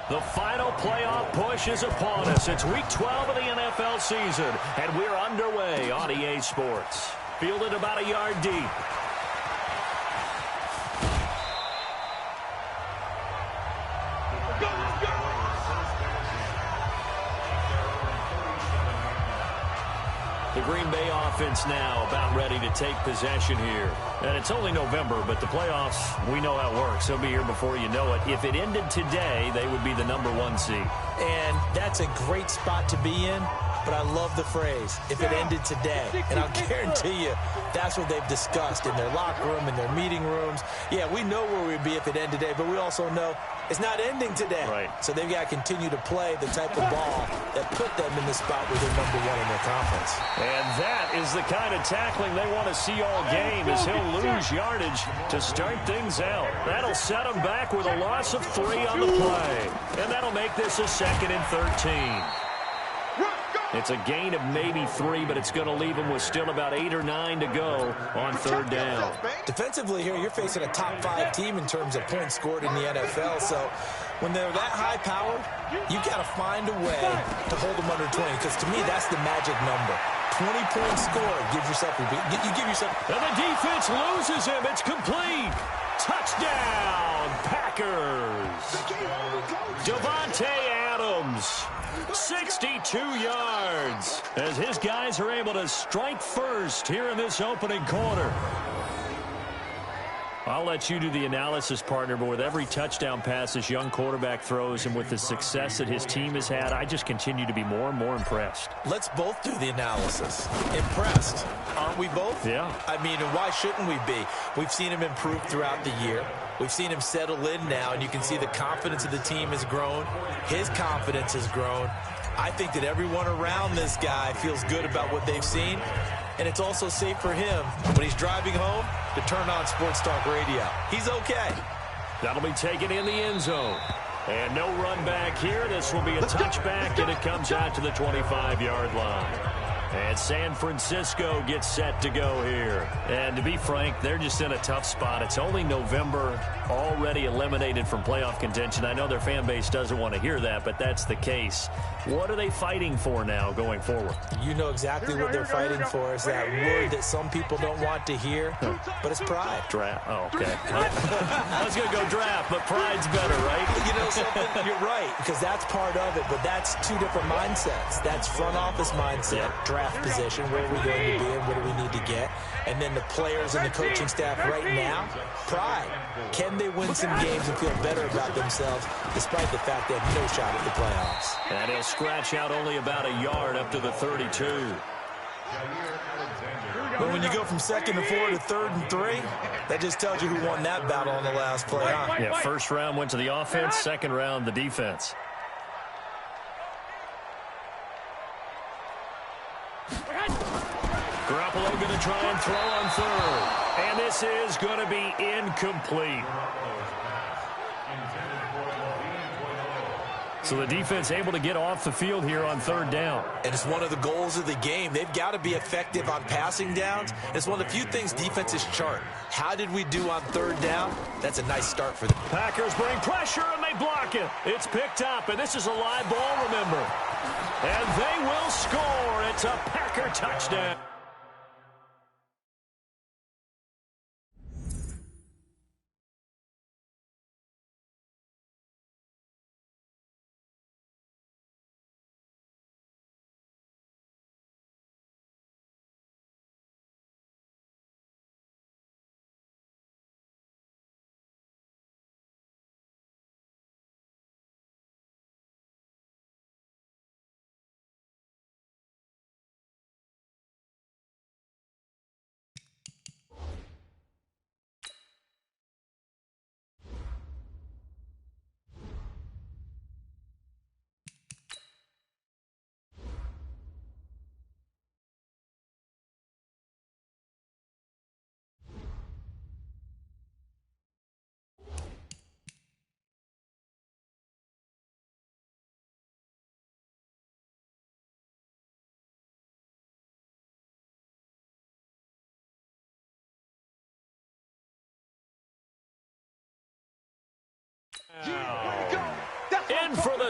The final playoff push is upon us. It's Week 12 of the NFL season, and we're underway on EA Sports. Fielded about a yard deep. The Green Bay offense now about ready to take possession here. And it's only November, but the playoffs, we know how it works. They'll be here before you know it. If it ended today, they would be the #1 seed. And that's a great spot to be in, but I love the phrase, if it ended today. And I'll guarantee you, that's what they've discussed in their locker room, in their meeting rooms. Yeah, we know where we'd be if it ended today, but we also know it's not ending today. Right. So they've got to continue to play the type of ball that put them in the spot where they're #1 in their conference. And that is the kind of tackling they want to see all game, as he'll lose yardage to start things out. That'll set him back with a loss of 3 on the play. And that'll make this a 2nd and 13. It's a gain of maybe 3, but it's going to leave them with still about 8 or 9 to go on 3rd down. Defensively here, you're facing a top 5 team in terms of points scored in the NFL. So when they're that high-powered, you got to find a way to hold them under 20, because to me, that's the magic number. 20-point score. Give yourself a beat. You give yourself. And the defense loses him. It's complete. Touchdown, Packers. Devontae Adams, 62 yards, as his guys are able to strike first here in this opening quarter. I'll let you do the analysis, partner, but with every touchdown pass this young quarterback throws and with the success that his team has had, I just continue to be more and more impressed. Let's both do the analysis. Impressed, aren't we both? Yeah. I mean, and why shouldn't we be? We've seen him improve throughout the year. We've seen him settle in now, and you can see the confidence of the team has grown. His confidence has grown. I think that everyone around this guy feels good about what they've seen, and it's also safe for him when he's driving home to turn on Sports Talk Radio. He's okay. That'll be taken in the end zone. And no run back here. This will be a touchback, and it comes out to the 25-yard line. And San Francisco gets set to go here. And to be frank, they're just in a tough spot. It's only November, already eliminated from playoff contention. I know their fan base doesn't want to hear that, but that's the case. What are they fighting for now going forward? You know exactly what they're fighting for. Is that word that some people don't want to hear, but it's pride. Draft. Oh, okay. I was going to go draft, but pride's better, right? You know something? You're right, because that's part of it, but that's 2 different mindsets. That's front office mindset, draft position, where are we going to be and what do we need to get? And then the players and the coaching staff right now, pride. Can they win some games and feel better about themselves despite the fact they have no shot at the playoffs? And he'll scratch out only about a yard up to the 32. But when you go from 2nd and 4 to 3rd and 3, that just tells you who won that battle on the last play, huh? Yeah, first round went to the offense, second round the defense. Garoppolo going to try and throw on 3rd. And this is going to be incomplete. So the defense able to get off the field here on 3rd down. And it's one of the goals of the game. They've got to be effective on passing downs. It's one of the few things defenses chart. How did we do on 3rd down? That's a nice start for them. Packers bring pressure, and they block it. It's picked up, and this is a live ball, remember. And they will score. It's a Packer touchdown.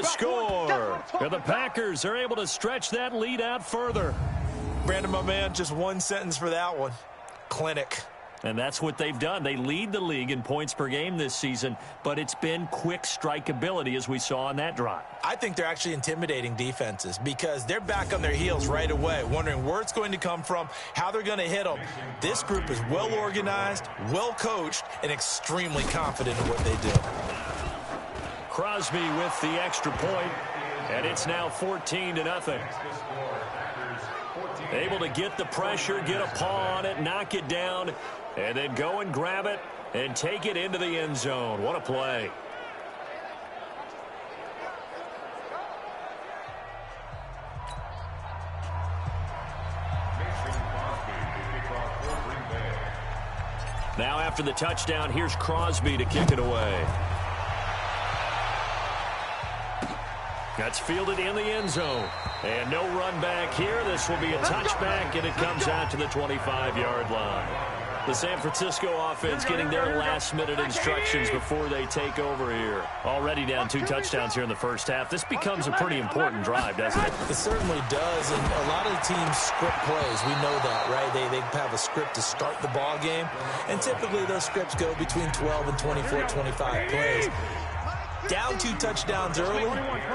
score. And the Packers are able to stretch that lead out further. Brandon, my man, just one sentence for that one. Clinic. And that's what they've done. They lead the league in points per game this season, but it's been quick strike ability as we saw on that drive. I think they're actually intimidating defenses because they're back on their heels right away, wondering where it's going to come from, how they're going to hit them. This group is well organized, well coached, and extremely confident in what they do. Crosby with the extra point, and it's now 14-0. Able to get the pressure, get a paw on it, knock it down, and then go and grab it and take it into the end zone. What a play. Now after the touchdown, here's Crosby to kick it away. That's fielded in the end zone. And no run back here. This will be a touchback, and it comes out to the 25-yard line. The San Francisco offense getting their last-minute instructions before they take over here. Already down 2 touchdowns here in the first half. This becomes a pretty important drive, doesn't it? It certainly does, and a lot of the teams script plays. We know that, right? They have a script to start the ball game, and typically those scripts go between 12 and 24, 25 plays. Down 2 touchdowns early,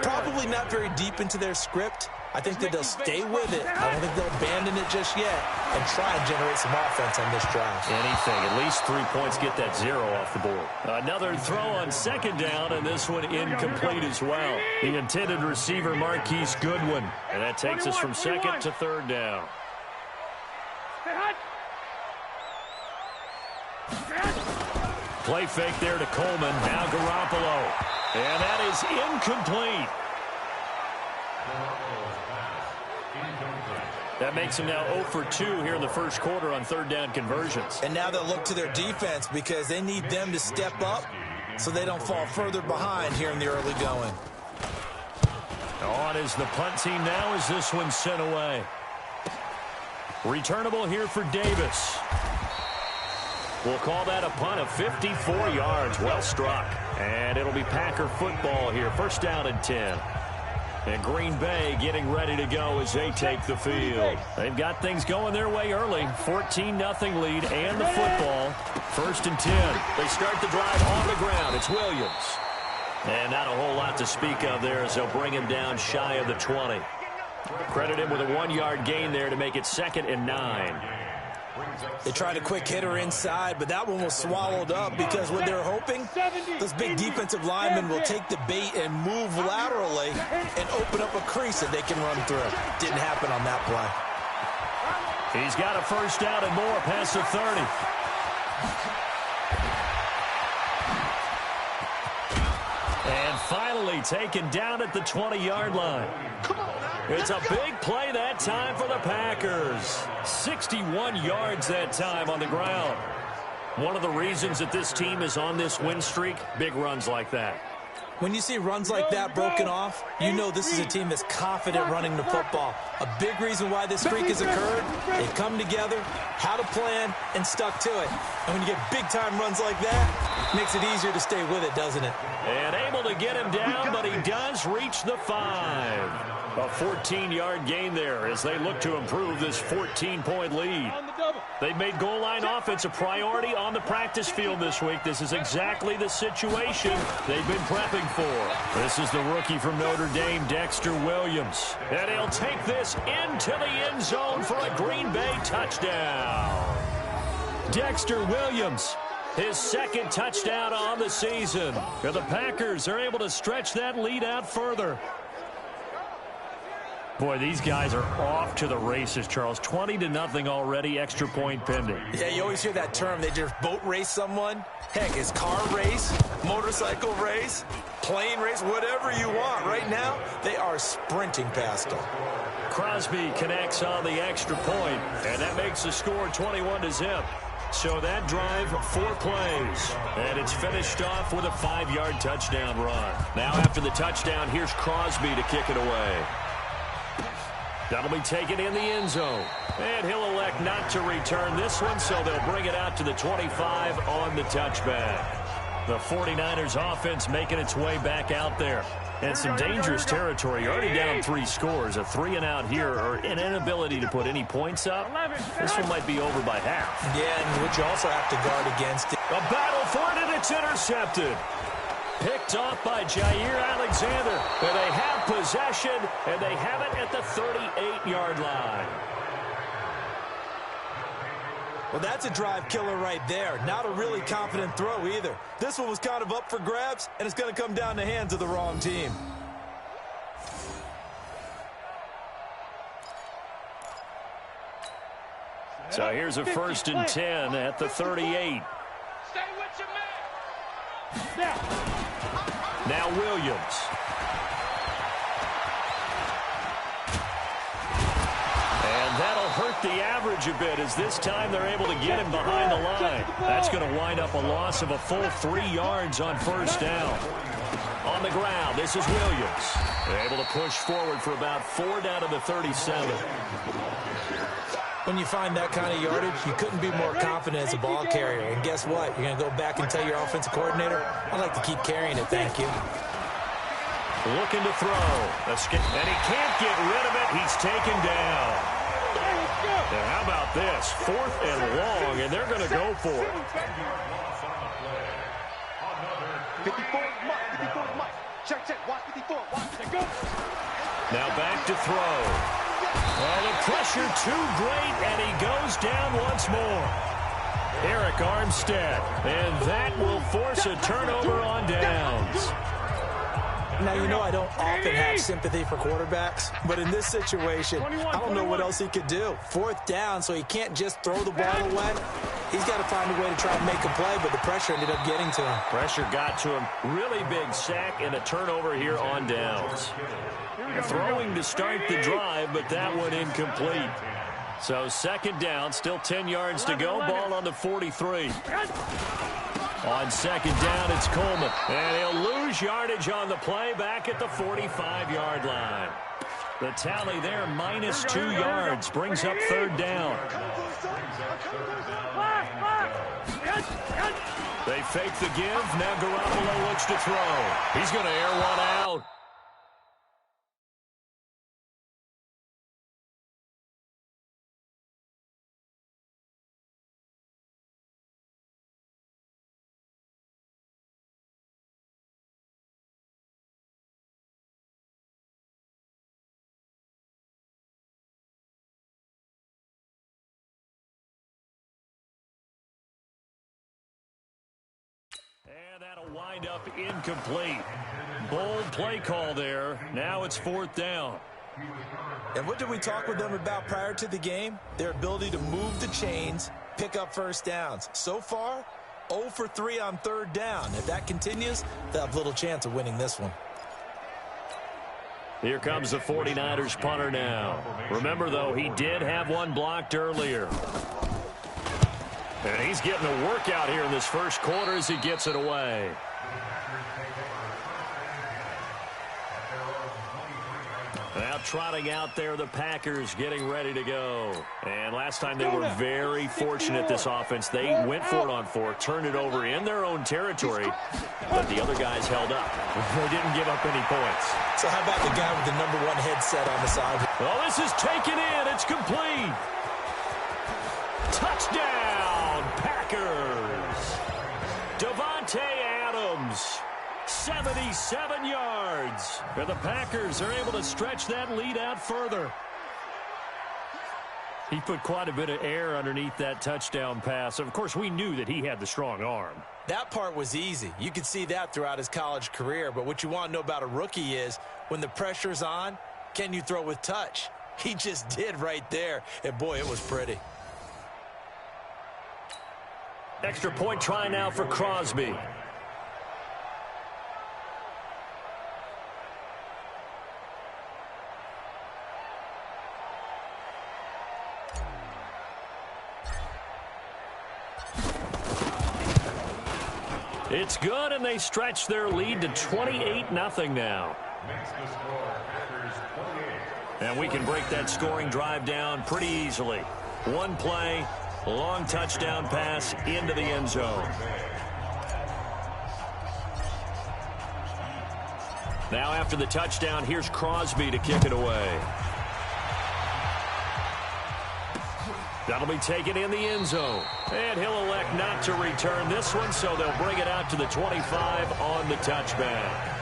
probably not very deep into their script. I think that they'll stay with it. I don't think they'll abandon it just yet and try and generate some offense on this drive. Anything. At least 3 points, get that 0 off the board. Another throw on second down, and this one incomplete as well. The intended receiver, Marquise Goodwin. And that takes us from second to third down. Play fake there to Coleman. Now Garoppolo. And that is incomplete. That makes him now 0 for 2 here in the first quarter on third down conversions. And now they'll look to their defense because they need them to step up so they don't fall further behind here in the early going. On is the punt team now as this one's sent away. Returnable here for Davis. We'll call that a punt of 54 yards. Well struck. And it'll be Packer football here. First down and 10. And Green Bay getting ready to go as they take the field. They've got things going their way early. 14-0 lead and the football. First and 10. They start the drive on the ground. It's Williams. And not a whole lot to speak of there as they'll bring him down shy of the 20. Credit him with a 1-yard gain there to make it 2nd and 9. They tried a quick hitter inside, but that one was swallowed up because what they're hoping, those big defensive linemen will take the bait and move laterally and open up a crease that they can run through. Didn't happen on that play. He's got a first down and more past the 30. And finally taken down at the 20-yard line. It's a big play that time for the Packers. 61 yards that time on the ground. One of the reasons that this team is on this win streak, big runs like that. When you see runs like that broken off, you know this is a team that's confident running the football. A big reason why this streak has occurred, they come together, had a plan, and stuck to it. And when you get big-time runs like that, it makes it easier to stay with it, doesn't it? And able to get him down, but he does reach the 5. A 14-yard gain there as they look to improve this 14-point lead. They've made goal line offense a priority on the practice field this week. This is exactly the situation they've been prepping for. This is the rookie from Notre Dame, Dexter Williams. And he'll take this into the end zone for a Green Bay touchdown. Dexter Williams, his 2nd touchdown on the season. And the Packers are able to stretch that lead out further. Boy, these guys are off to the races, Charles. 20-0 already, extra point pending. Yeah, you always hear that term. They just boat race someone. Heck, it's car race, motorcycle race, plane race, whatever you want. Right now, they are sprinting past them. Crosby connects on the extra point, and that makes the score 21-0. So that drive, 4 plays, and it's finished off with a 5-yard touchdown run. Now after the touchdown, here's Crosby to kick it away. That'll be taken in the end zone. And he'll elect not to return this one, so they'll bring it out to the 25 on the touchback. The 49ers offense making its way back out there. And some dangerous territory. You're already down 3 scores. A 3-and-out here or an inability to put any points up. This one might be over by half. Yeah, and what you also have to guard against it. A battle for it, and it's intercepted. Picked off by Jair Alexander. And they have possession, and they have it at the 38-yard line. Well, that's a drive killer right there. Not a really confident throw either. This one was kind of up for grabs, and it's going to come down the hands of the wrong team. So here's a 1st and 10 at the 38. Now Williams. And that'll hurt the average a bit as this time they're able to get him behind the line. That's going to wind up a loss of a full 3 yards on 1st down. On the ground, this is Williams. They're able to push forward for about 4 down to the 37. When you find that kind of yardage, you couldn't be more confident as a ball carrier. And guess what? You're going to go back and tell your offensive coordinator, I'd like to keep carrying it, thank you. Looking to throw. And he can't get rid of it. He's taken down. And how about this? 4th and long, and they're going to go for it. Now back to throw. Well, the pressure too great, and he goes down once more. Eric Armstead, and that will force a turnover on downs. Now, you know I don't often have sympathy for quarterbacks, but in this situation, I don't know what else he could do. 4th down, so he can't just throw the ball away. He's got to find a way to try and make a play, but the pressure ended up getting to him. Pressure got to him. Really big sack and a turnover here on downs. Throwing to start the drive, but that one incomplete. So 2nd down, still 10 yards to go. Ball on the 43. On 2nd down, it's Coleman. And he'll lose yardage on the play back at the 45-yard line. The tally there, -2 yards, brings up 3rd down. They fake the give. Now Garoppolo looks to throw. He's going to air one out. And that'll wind up incomplete. Bold play call there. Now it's 4th down. And what did we talk with them about prior to the game? Their ability to move the chains, pick up 1st downs. So far, 0 for 3 on 3rd down. If that continues, they'll have little chance of winning this one. Here comes the 49ers punter now. Remember, though, he did have one blocked earlier. And he's getting a workout here in this 1st quarter as he gets it away. Now trotting out there, the Packers getting ready to go. And last time they were very fortunate, this offense. They went for it on 4, turned it over in their own territory, but the other guys held up. They didn't give up any points. So how about the guy with the #1 headset on the side? Well, this is taken in. It's complete. Touchdown, Packers. Davante Adams, 77 yards. And the Packers are able to stretch that lead out further. He put quite a bit of air underneath that touchdown pass. Of course, we knew that he had the strong arm. That part was easy. You could see that throughout his college career. But what you want to know about a rookie is when the pressure's on, can you throw with touch? He just did right there. And, boy, it was pretty. Extra point try now for Crosby. It's good, and they stretch their lead to 28-0 now. And we can break that scoring drive down pretty easily. One play, long touchdown pass into the end zone. Now after the touchdown, here's Crosby to kick it away. That'll be taken in the end zone. And he'll elect not to return this one, so they'll bring it out to the 25 on the touchback.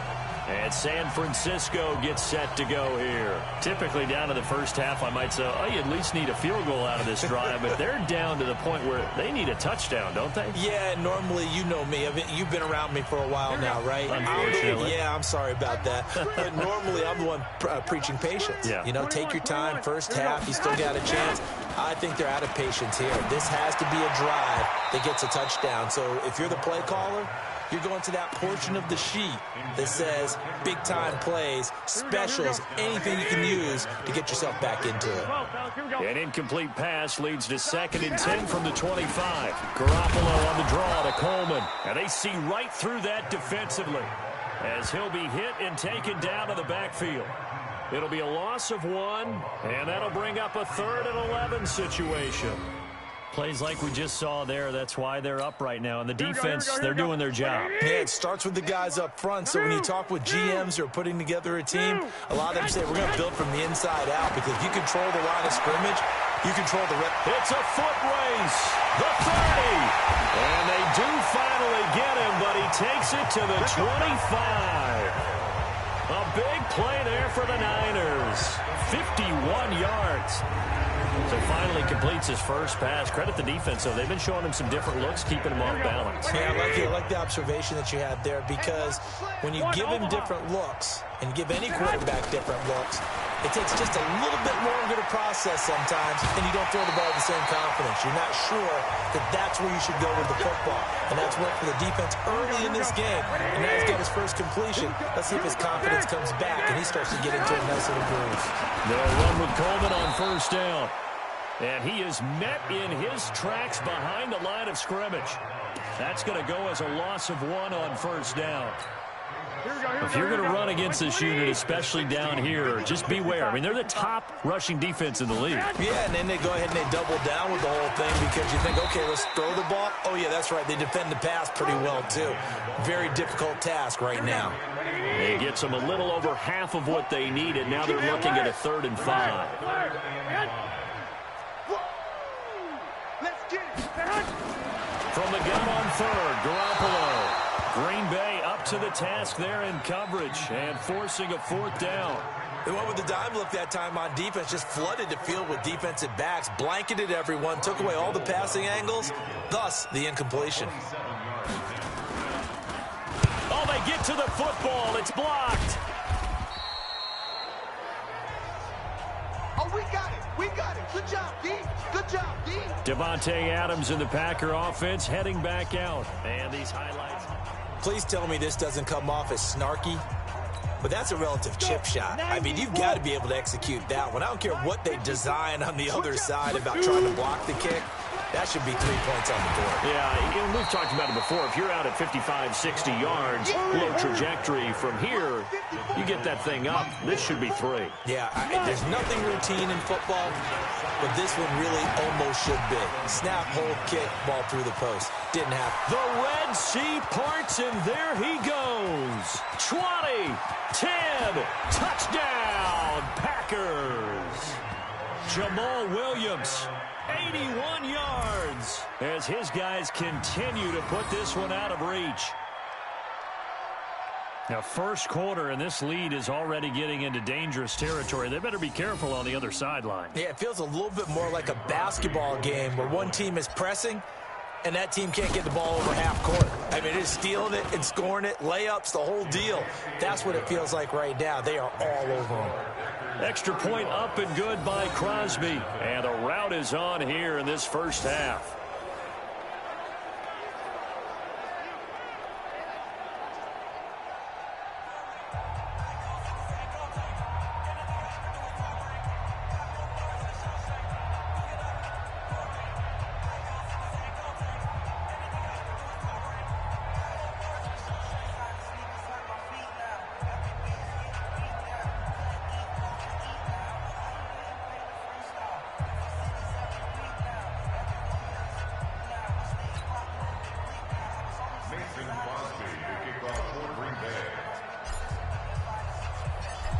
And San Francisco gets set to go here. Typically down to the first half, I might say, oh, you at least need a field goal out of this drive. But they're down to the point where they need a touchdown, don't they? Yeah, normally, you know me. You've been around me for a while now, right? Unfortunately. Yeah, I'm sorry about that. But normally, I'm the one preaching patience. Yeah. You know, take your time. First half, you still got a chance. I think they're out of patience here. This has to be a drive that gets a touchdown. So if you're the play caller, you're going to that portion of the sheet that says big-time plays, specials, anything you can use to get yourself back into it. An incomplete pass leads to 2nd and 10 from the 25. Garoppolo on the draw to Coleman. And they see right through that defensively as he'll be hit and taken down to the backfield. It'll be a loss of 1, and that'll bring up a 3rd and 11 situation. Plays like we just saw there. That's why they're up right now. And the defense, they're doing their job. Yeah, it starts with the guys up front. So when you talk with GMs who are putting together a team, a lot of them say we're going to build from the inside out because if you control the line of scrimmage, you control the rep. It's a foot race. The 30. And they do finally get him, but he takes it to the 25. A big play there for the Niners. 51 yards. So finally completes his first pass. Credit the defense, though. They've been showing him some different looks, keeping him off balance. Yeah, I like the observation that you had there because when you give him different looks and give any quarterback different looks, it takes just a little bit longer to process sometimes, and you don't throw the ball with the same confidence. You're not sure that that's where you should go with the football. And that's worked for the defense early in this game. And now he's got his first completion. Let's see if his confidence comes back and he starts to get into a nice little groove. They'll run with Coleman on first down. And he is met in his tracks behind the line of scrimmage. That's going to go as a loss of 1 on first down. If you're going to run against this unit, especially down here, just beware. I mean, they're the top rushing defense in the league. Yeah, and then they go ahead and they double down with the whole thing because you think, okay, let's throw the ball. Oh, yeah, that's right. They defend the pass pretty well, too. Very difficult task right now. It gets them a little over half of what they needed. Now they're looking at a 3rd and 5. From the gun on 3rd, Garoppolo. Green Bay up to the task there in coverage and forcing a 4th down. They went with the dime look that time on defense, just flooded the field with defensive backs, blanketed everyone, took away all the passing angles, thus the incompletion. Oh, they get to the football. It's blocked. Oh, we got it. We got it. Good job, D. Good job, D. Devontae Adams in the Packer offense heading back out. And these highlights. Please tell me this doesn't come off as snarky, but that's a relative chip shot. I mean, you've got to be able to execute that one. I don't care what they design on the other side about trying to block the kick. That should be 3 points on the board. Yeah, and we've talked about it before. If you're out at 55, 60 yards, low trajectory from here, you get that thing up. This should be 3. Yeah, there's nothing routine in football, but this one really almost should be. Snap, hold, kick, ball through the post. Didn't happen. The Red Sea parts, and there he goes. 20, 10, touchdown, Packers. Jamal Williams, 81 yards, as his guys continue to put this one out of reach. Now, first quarter, and this lead is already getting into dangerous territory. They better be careful on the other sideline. Yeah, it feels a little bit more like a basketball game where one team is pressing and that team can't get the ball over half court. I mean, it's stealing it and scoring it, layups, the whole deal. That's what it feels like right now. They are all over them. Extra point up and good by Crosby. And the route is on here in this first half.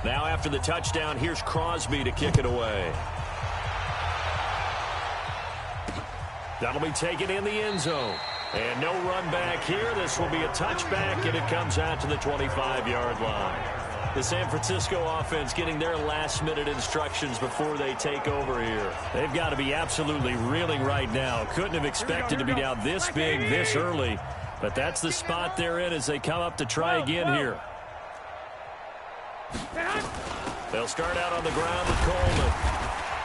Now after the touchdown, here's Crosby to kick it away. That'll be taken in the end zone. And no run back here. This will be a touchback, and it comes out to the 25-yard line. The San Francisco offense getting their last-minute instructions before they take over here. They've got to be absolutely reeling right now. Couldn't have expected to be down this big this early, but that's the spot they're in as they come up to try again here. They'll start out on the ground with Coleman.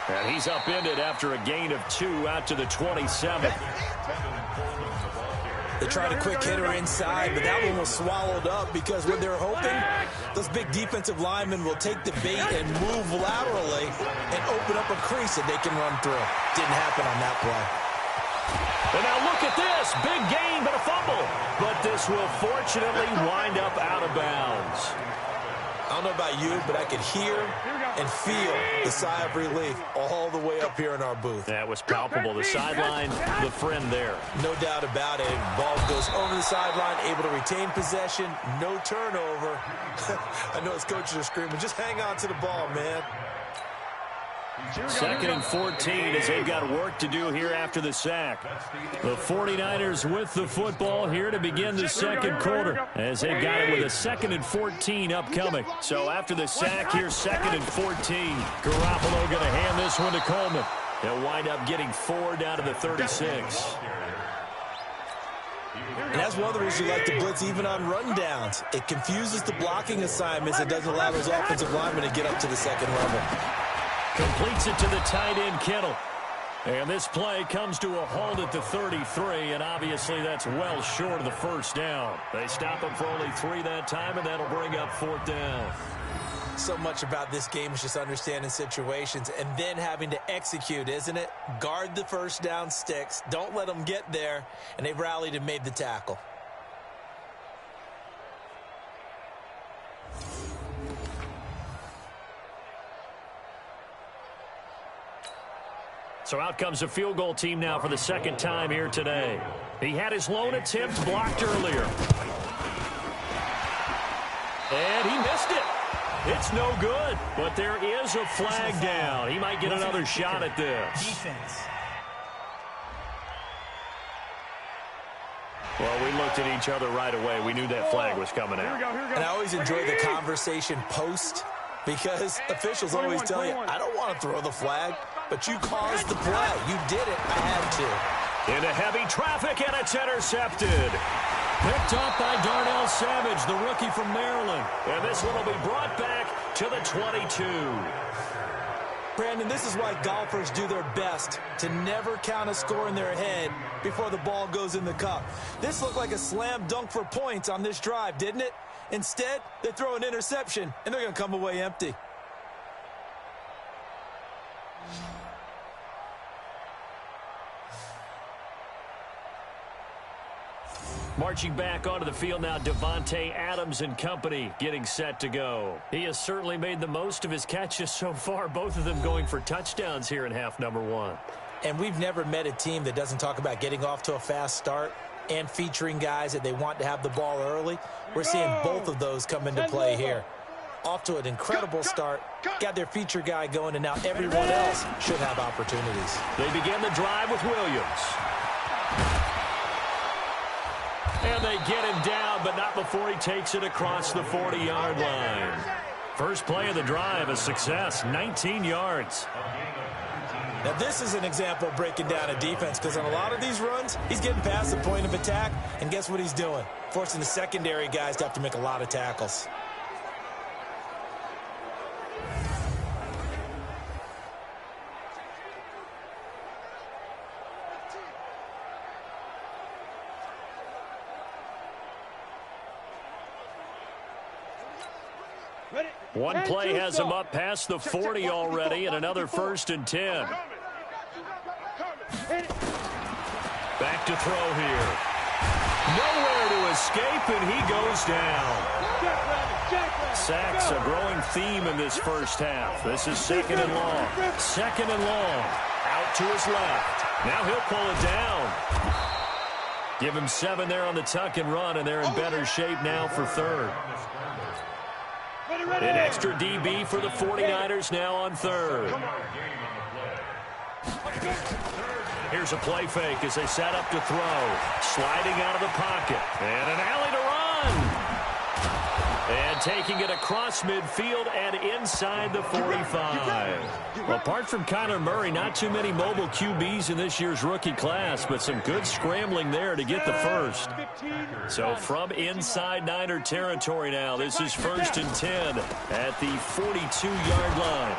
And he's upended after a gain of 2 out to the 27. They tried a quick hitter inside, but that one was swallowed up because what they're hoping, those big defensive linemen will take the bait and move laterally and open up a crease that they can run through. Didn't happen on that play. And now look at this. Big gain, but a fumble. But this will fortunately wind up out of bounds. I don't know about you, but I could hear and feel the sigh of relief all the way up here in our booth. That was palpable. The sideline, the friend there. No doubt about it. Ball goes over the sideline, able to retain possession, no turnover. I know his coaches are screaming, just hang on to the ball, man. 2nd and 14 as they've got work to do here after the sack. The 49ers with the football here to begin the second quarter as they've got it with a 2nd and 14 upcoming. So after the sack here, 2nd and 14. Garoppolo going to hand this one to Coleman. They'll wind up getting 4 down to the 36. And that's one of the reasons you like to blitz even on rundowns. It confuses the blocking assignments. It doesn't allow those offensive linemen to get up to the second level. Completes it to the tight end, Kittle. And this play comes to a halt at the 33, and obviously that's well short of the first down. They stop him for only 3 that time, and that'll bring up 4th down. So much about this game is just understanding situations and then having to execute, isn't it? Guard the first down sticks. Don't let them get there, and they've rallied and made the tackle. So out comes a field goal team now for the second time here today. He had his lone attempt blocked earlier. And he missed it. It's no good, but there is a flag down. He might get another shot at this. Defense. Well, we looked at each other right away. We knew that flag was coming out. And I always enjoy the conversation post because officials always tell you, I don't want to throw the flag, but you caused the play. You did it. I had to. Into heavy traffic, and it's intercepted. Picked up by Darnell Savage, the rookie from Maryland. And this one will be brought back to the 22. Brandon, this is why golfers do their best to never count a score in their head before the ball goes in the cup. This looked like a slam dunk for points on this drive, didn't it? Instead, they throw an interception, and they're going to come away empty. Marching back onto the field now, Devontae Adams and company getting set to go. He has certainly made the most of his catches so far, both of them going for touchdowns here in half number 1. And we've never met a team that doesn't talk about getting off to a fast start and featuring guys that they want to have the ball early. We're seeing both of those come into play here. Off to an incredible start, got their feature guy going, and now everyone else should have opportunities. They begin the drive with Williams. And they get him down, but not before he takes it across the 40-yard line. First play of the drive, a success, 19 yards. Now, this is an example of breaking down a defense because on a lot of these runs, he's getting past the point of attack, and guess what he's doing? Forcing the secondary guys to have to make a lot of tackles. One play has him up past the 40 already, and another 1st and 10. Back to throw here. Nowhere to escape, and he goes down. Sacks, a growing theme in this first half. This is 2nd and long. 2nd and long. Out to his left. Now he'll pull it down. Give him 7 there on the tuck and run, and they're in better shape now for 3rd. An extra DB for the 49ers now on third. Here's a play fake as they set up to throw. Sliding out of the pocket. And an alley to run. And taking it across midfield and inside the 45. Well, apart from Kyler Murray, not too many mobile QBs in this year's rookie class, but some good scrambling there to get the first. So from inside Niner territory now, this is 1st and 10 at the 42-yard line.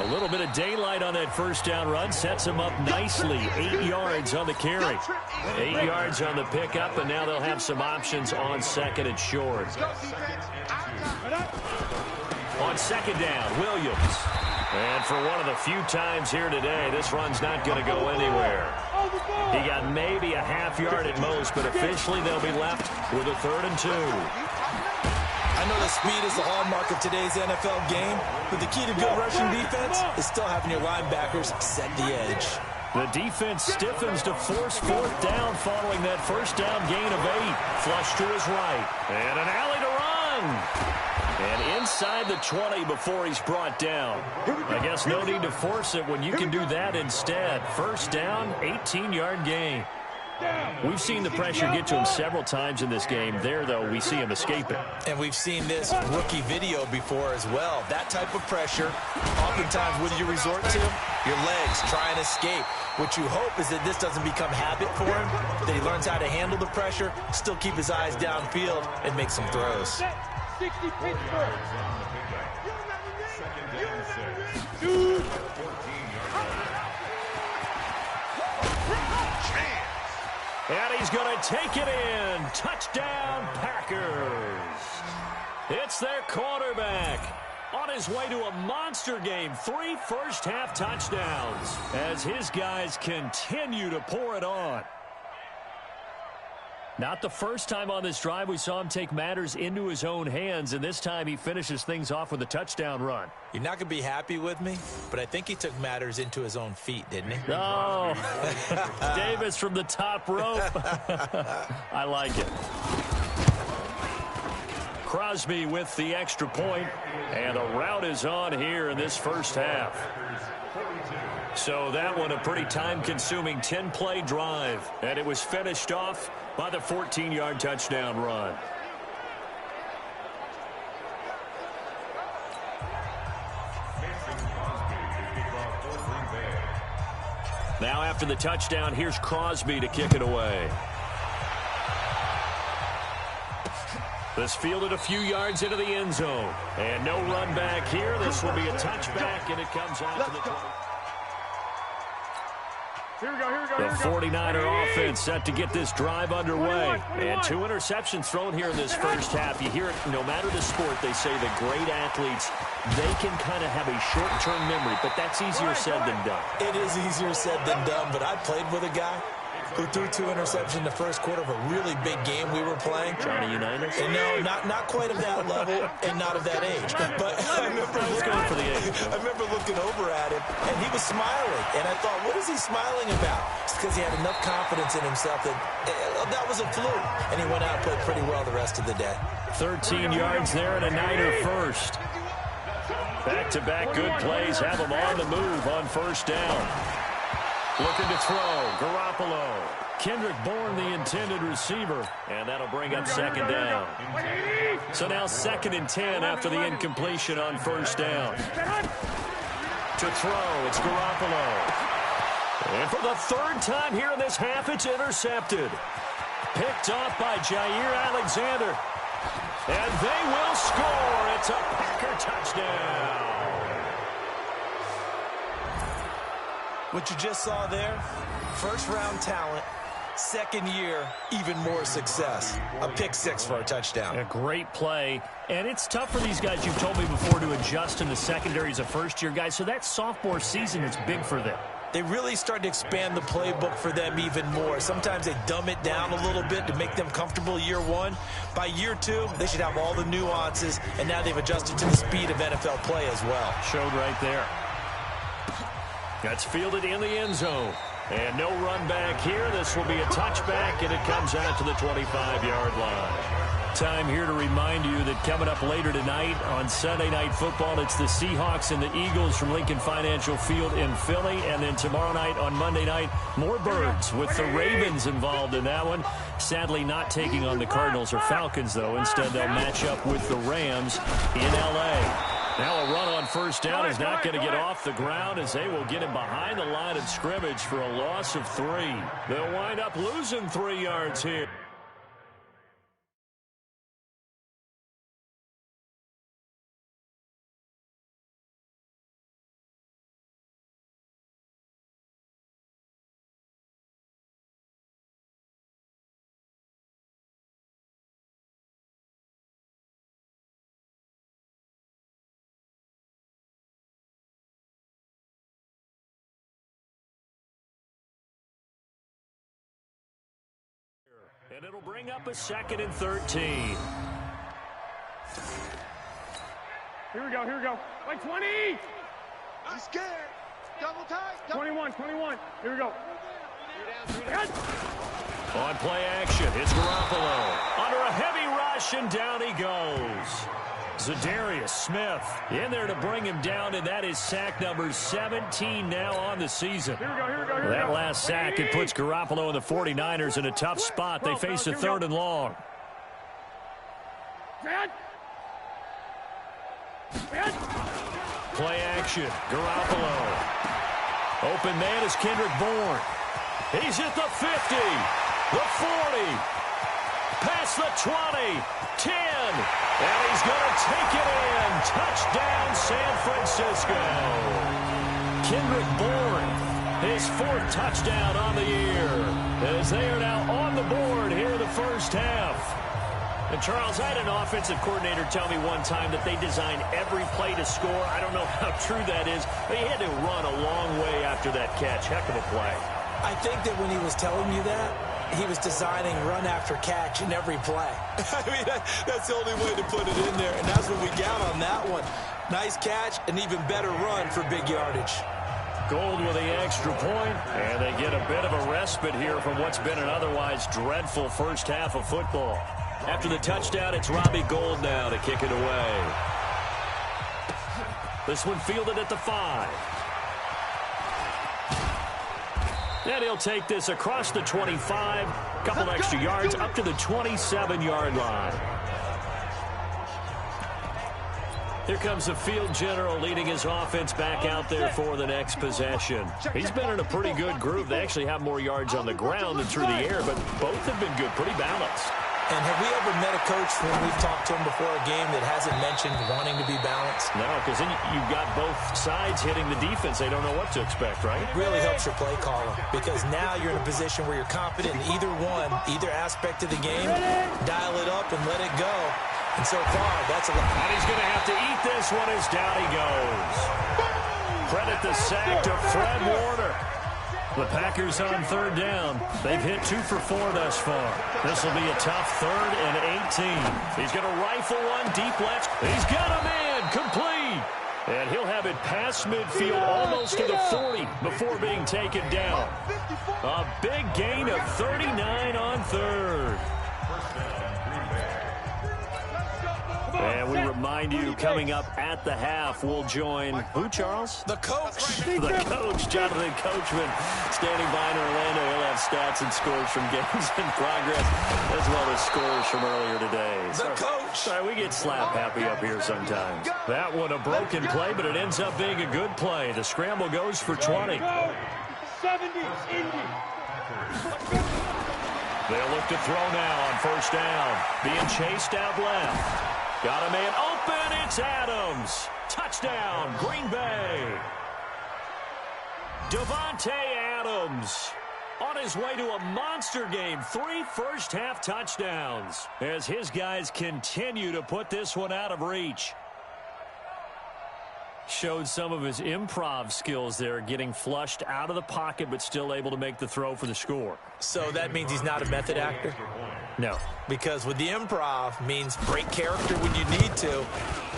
A little bit of daylight on that first down run sets them up nicely. 8 yards on the carry. 8 yards on the pickup, and now they'll have some options on second and short. On second down, Williams. And for one of the few times here today, this run's not going to go anywhere. He got maybe a half yard at most, but officially they'll be left with a 3rd and 2. I know that speed is the hallmark of today's NFL game, but the key to good rushing defense is still having your linebackers set the edge. The defense stiffens to force 4th down following that first down gain of 8. Flush to his right. And an alley to run. And inside the 20 before he's brought down. I guess no need to force it when you can do that instead. First down, 18-yard gain. We've seen the pressure get to him several times in this game. There, though, we see him escaping. And we've seen this rookie video before as well. That type of pressure, oftentimes, what do you resort to? Your legs, try and escape. What you hope is that this doesn't become habit for him, that he learns how to handle the pressure, still keep his eyes downfield, and make some throws. 60 Pittsburgh. And he's going to take it in. Touchdown, Packers. It's their quarterback on his way to a monster game. 3 first-half touchdowns as his guys continue to pour it on. Not the first time on this drive we saw him take matters into his own hands, and this time he finishes things off with a touchdown run. You're not going to be happy with me, but I think he took matters into his own feet, didn't he? Oh, Davis from the top rope. I like it. Crosby with the extra point, and a rout is on here in this first half. So that one a pretty time-consuming 10-play drive, and it was finished off by the 14-yard touchdown run. Now after the touchdown, here's Crosby to kick it away. This fielded a few yards into the end zone. And no run back here. This will be a touchback, and it comes out to the 20. The 49er offense set to get this drive underway. And 2 interceptions thrown here in this first half. You hear it, no matter the sport, they say that great athletes, they can kind of have a short-term memory, but that's easier said than done. It is easier said than done, but I played with a guy who threw 2 interceptions in the first quarter of a really big game we were playing. Johnny Unitas? And no, not quite of that level and not of that age. But I remember looking over at him, and he was smiling. And I thought, what is he smiling about? It's because he had enough confidence in himself that that was a fluke. And he went out and played pretty well the rest of the day. 13 yards there and a Niner first. Back-to-back good plays have him on the move on first down. Looking to throw, Garoppolo. Kendrick Bourne, the intended receiver, and that'll bring up second down. So now 2nd and 10 after the incompletion on first down. To throw, it's Garoppolo. And for the 3rd time here in this half, it's intercepted. Picked off by Jair Alexander. And they will score. It's a Packer touchdown. What you just saw there, first-round talent, 2nd year, even more success. A pick 6 for a touchdown. A great play. And it's tough for these guys, you've told me before, to adjust in the secondary as a first-year guy. So that sophomore season is big for them. They really start to expand the playbook for them even more. Sometimes they dumb it down a little bit to make them comfortable year 1. By year 2, they should have all the nuances, and now they've adjusted to the speed of NFL play as well. Showed right there. That's fielded in the end zone. And no run back here. This will be a touchback, and it comes out to the 25-yard line. time here to remind you that coming up later tonight on Sunday Night Football, it's the Seahawks and the Eagles from Lincoln Financial Field in Philly. And then tomorrow night on Monday night, more Birds with the Ravens involved in that one. Sadly not taking on the Cardinals or Falcons, though. Instead, they'll match up with the Rams in L.A. Now a run on first down is not going to get off the ground as they will get him behind the line of scrimmage for a loss of 3. They'll wind up losing 3 yards here. And it'll bring up a 2nd and 13. Here we go. Like 20! He's scared. Double tight. 21. Here we go. On play action, it's Garoppolo. Under a heavy rush, and down he goes. Zadarius Smith in there to bring him down, and that is sack number 17 now on the season. Here we go. That last sack, it puts Garoppolo and the 49ers in a tough spot. They face a 3rd and long. Play action, Garoppolo. Open man is Kendrick Bourne. He's at the 50, the 40, past the 20, 10, and he's going to take it in. Touchdown, San Francisco. Kendrick Bourne, his 4th touchdown on the year, as they are now on the board here in the first half. And Charles, I had an offensive coordinator tell me one time that they design every play to score. I don't know how true that is, but he had to run a long way after that catch. Heck of a play. I think that when he was telling you that, he was designing run after catch in every play. I mean, that's the only way to put it in there, and that's what we got on that one. Nice catch, an even better run for big yardage. Gold with the extra point, and they get a bit of a respite here from what's been an otherwise dreadful first half of football. After the touchdown, it's Robbie Gould now to kick it away. This one fielded at the 5. And he'll take this across the 25, couple extra yards, up to the 27-yard line. Here comes the field general leading his offense back out there for the next possession. He's been in a pretty good group. They actually have more yards on the ground than through the air, but both have been good, pretty balanced. And have we ever met a coach when we've talked to him before a game that hasn't mentioned wanting to be balanced? No, because then you've got both sides hitting the defense. They don't know what to expect, right? It really helps your play caller, because now you're in a position where you're confident in either aspect of the game. Dial it up and let it go. And so far, that's a lot. And he's going to have to eat this one as down he goes. Credit the sack to Fred Warner. The Packers on 3rd down. They've hit 2 for 4 thus far. This will be a tough 3rd and 18. He's going to rifle one deep left. He's got a man complete. And he'll have it past midfield almost to the 40 before being taken down. A big gain of 39 on 3rd. And we remind you, coming up at the half, we'll join who, Charles? The coach. The coach, Jonathan Coachman, standing by in Orlando. He'll have stats and scores from games in progress, as well as scores from earlier today. The coach. Sorry, we get slap happy up here sometimes. That one a broken play, but it ends up being a good play. The scramble goes for 20. 70, Indy. They'll look to throw now on first down. Being chased out left. Got a man open. It's Adams. Touchdown, Green Bay. Davante Adams on his way to a monster game. 3 first-half touchdowns as his guys continue to put this one out of reach. Showed some of his improv skills there, getting flushed out of the pocket but still able to make the throw for the score. So that means he's not a method actor? No. Because with the improv means break character when you need to.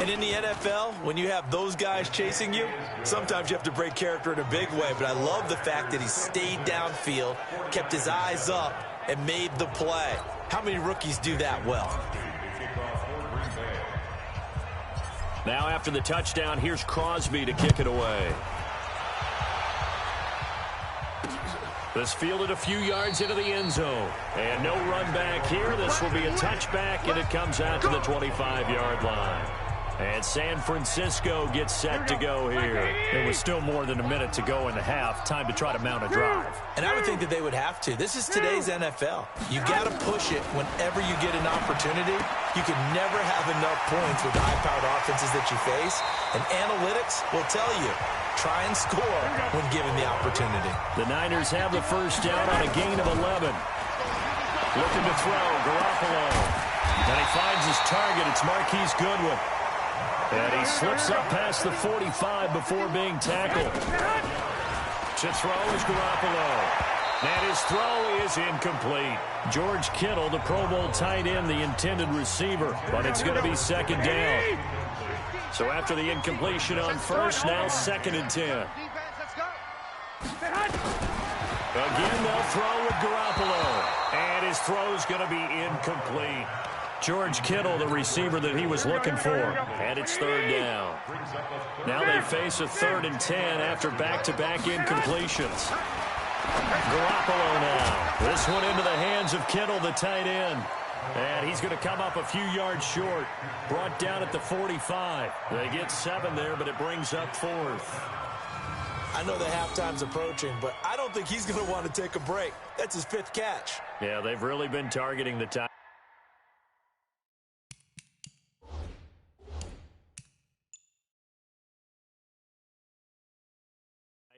And in the NFL, when you have those guys chasing you, sometimes you have to break character in a big way. But I love the fact that he stayed downfield, kept his eyes up, and made the play. How many rookies do that well? Now after the touchdown, here's Crosby to kick it away. This fielded a few yards into the end zone. And no run back here. This will be a touchback, and it comes out to the 25-yard line. And San Francisco gets set to go here. There was still more than a minute to go in the half. Time to try to mount a drive. And I would think that they would have to. This is today's NFL. You got to push it whenever you get an opportunity. You can never have enough points with the high-powered offenses that you face. And analytics will tell you, try and score when given the opportunity. The Niners have the first down on a gain of 11. Looking to throw, Garoppolo. And he finds his target. It's Marquise Goodwin. And he slips up past the 45 before being tackled. To throw is Garoppolo. And his throw is incomplete. George Kittle, the Pro Bowl tight end, the intended receiver. But it's going to be second down. So after the incompletion on first, now 2nd and 10. Again, they'll throw with Garoppolo. And his throw's going to be incomplete. George Kittle, the receiver that he was looking for. And it's 3rd down. Now they face a 3rd and 10 after back-to-back incompletions. Garoppolo now. This one into the hands of Kittle, the tight end. And he's going to come up a few yards short. Brought down at the 45. They get 7 there, but it brings up 4th. I know the halftime's approaching, but I don't think he's going to want to take a break. That's his 5th catch. Yeah, they've really been targeting the tight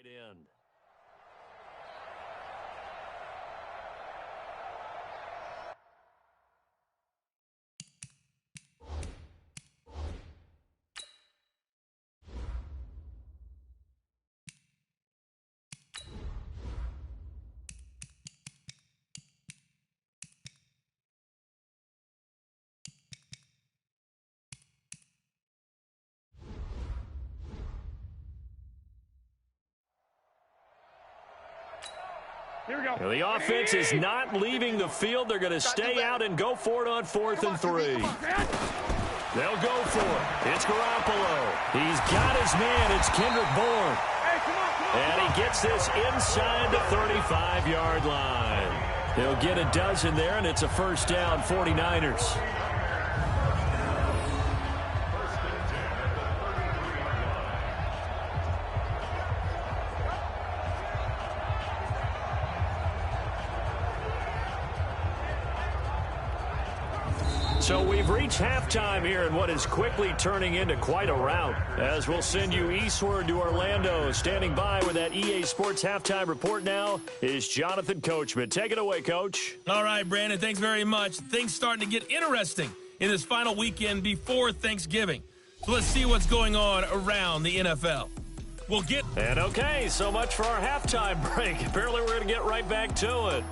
end. Here we go. Now, the offense is not leaving the field. They're going to stay out and go for it on 4th and 3. They'll go for it. It's Garoppolo. He's got his man. It's Kendrick Bourne. And he gets this inside the 35-yard line. He'll get a dozen there, and it's a first down, 49ers. So we've reached halftime here in what is quickly turning into quite a rout, as we'll send you eastward to Orlando. Standing by with that EA Sports halftime report now is Jonathan Coachman. Take it away, Coach. All right, Brandon, thanks very much. Things starting to get interesting in this final weekend before Thanksgiving. So let's see what's going on around the NFL. We'll get... And okay, so much for our halftime break. Apparently we're going to get right back to it.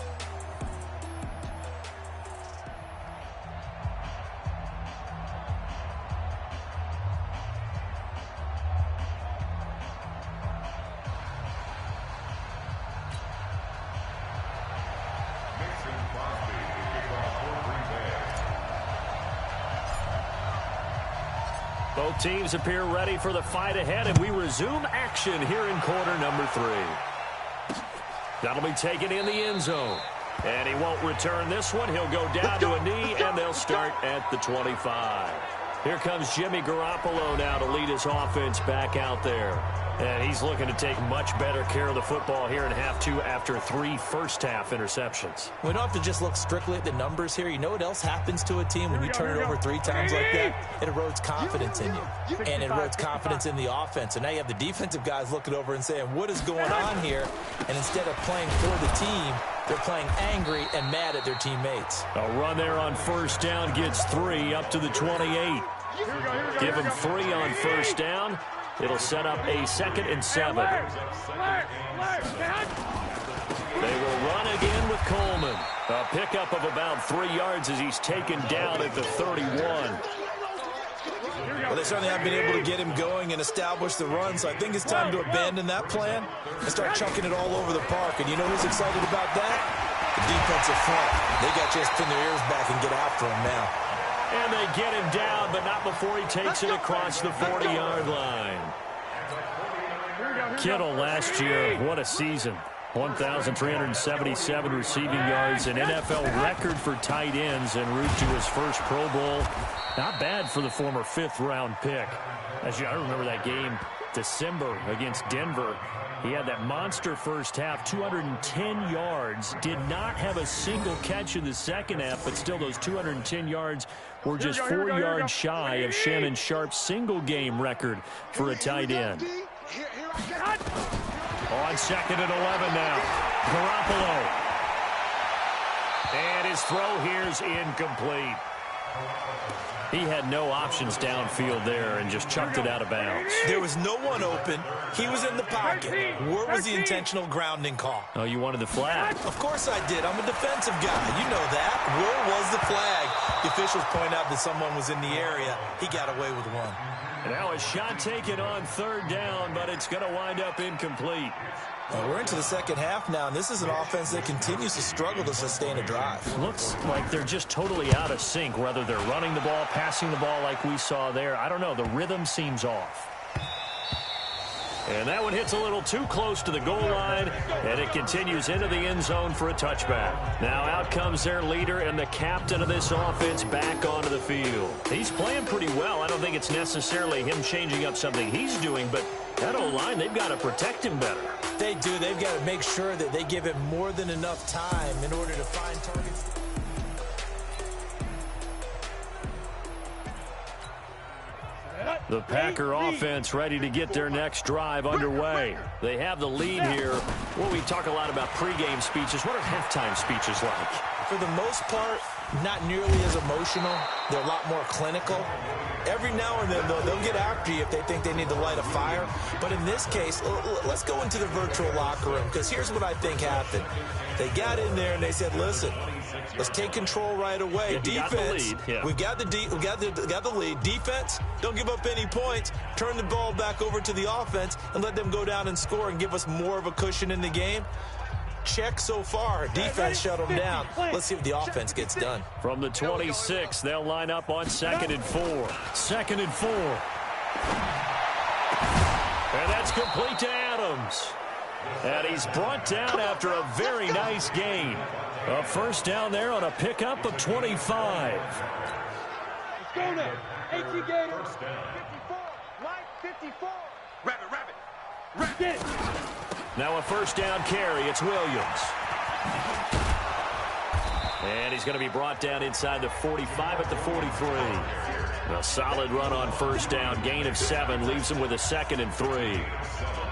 Both teams appear ready for the fight ahead, and we resume action here in quarter number 3. That'll be taken in the end zone. And he won't return this one. He'll go down to a knee, and they'll start at the 25. Here comes Jimmy Garoppolo now to lead his offense back out there. And he's looking to take much better care of the football here in half 2 after 3 first-half interceptions. We don't have to just look strictly at the numbers here. You know what else happens to a team when you turn it over 3 times like that? It erodes confidence in you. And it erodes confidence in the offense. And now you have the defensive guys looking over and saying, what is going on here? And instead of playing for the team, they're playing angry and mad at their teammates. A run there on first down gets 3 up to the 28. Give him 3 on first down. It'll set up a 2nd and 7. They will run again with Coleman. A pickup of about 3 yards as he's taken down at the 31. Well, they certainly have been able to get him going and establish the run, so I think it's time to abandon that plan and start chucking it all over the park. And you know who's excited about that? The defensive front. They got to just pin their ears back and get after him now. And they get him down, but not before he takes it across the 40-yard line. Kittle last year, what a season. 1,377 receiving yards, an NFL record for tight ends en route to his first Pro Bowl. Not bad for the former fifth-round pick. I remember that game, December, against Denver. He had that monster first half, 210 yards. Did not have a single catch in the second half, but still those 210 yards were just 4 yards shy of Shannon Sharp's single-game record for a tight end. On 2nd and 11 now. Garoppolo. And his throw here's incomplete. He had no options downfield there and just chucked it out of bounds. There was no one open. He was in the pocket. Where was the intentional grounding call? Oh, you wanted the flag? Of course I did. I'm a defensive guy. You know that. Where was the flag? The officials point out that someone was in the area. He got away with one. And now a shot taken on 3rd down, but it's going to wind up incomplete. We're into the second half now, and this is an offense that continues to struggle to sustain a drive. Looks like they're just totally out of sync, whether they're running the ball, passing the ball like we saw there. I don't know. The rhythm seems off. And that one hits a little too close to the goal line, and it continues into the end zone for a touchback. Now out comes their leader and the captain of this offense back onto the field. He's playing pretty well. I don't think it's necessarily him changing up something he's doing, but that O-line, they've got to protect him better. They do. They've got to make sure that they give him more than enough time in order to find targets. The Packer offense ready to get their next drive underway. They have the lead here. Well, we talk a lot about pregame speeches. What are halftime speeches like? For the most part, not nearly as emotional. They're a lot more clinical. Every now and then, though, they'll get after you if they think they need to light a fire. But in this case, let's go into the virtual locker room, because here's what I think happened. They got in there and they said, listen, let's take control right away. Defense, we got the lead. Defense, don't give up any points. Turn the ball back over to the offense and let them go down and score and give us more of a cushion in the game. Check so far. Defense shut them down. Let's see what the offense gets done. From the 26, they'll line up on 2nd and 4. 2nd and 4. And that's complete to Adams. And he's brought down after a very nice gain. A first down there on a pickup of 25. Let's go now. 18 Gators. 54. Mike, 54. Rabbit. Get it. Now a first down carry. It's Williams. And he's going to be brought down inside the 45 at the 43. A solid run on first down. Gain of 7 leaves him with a 2nd and 3.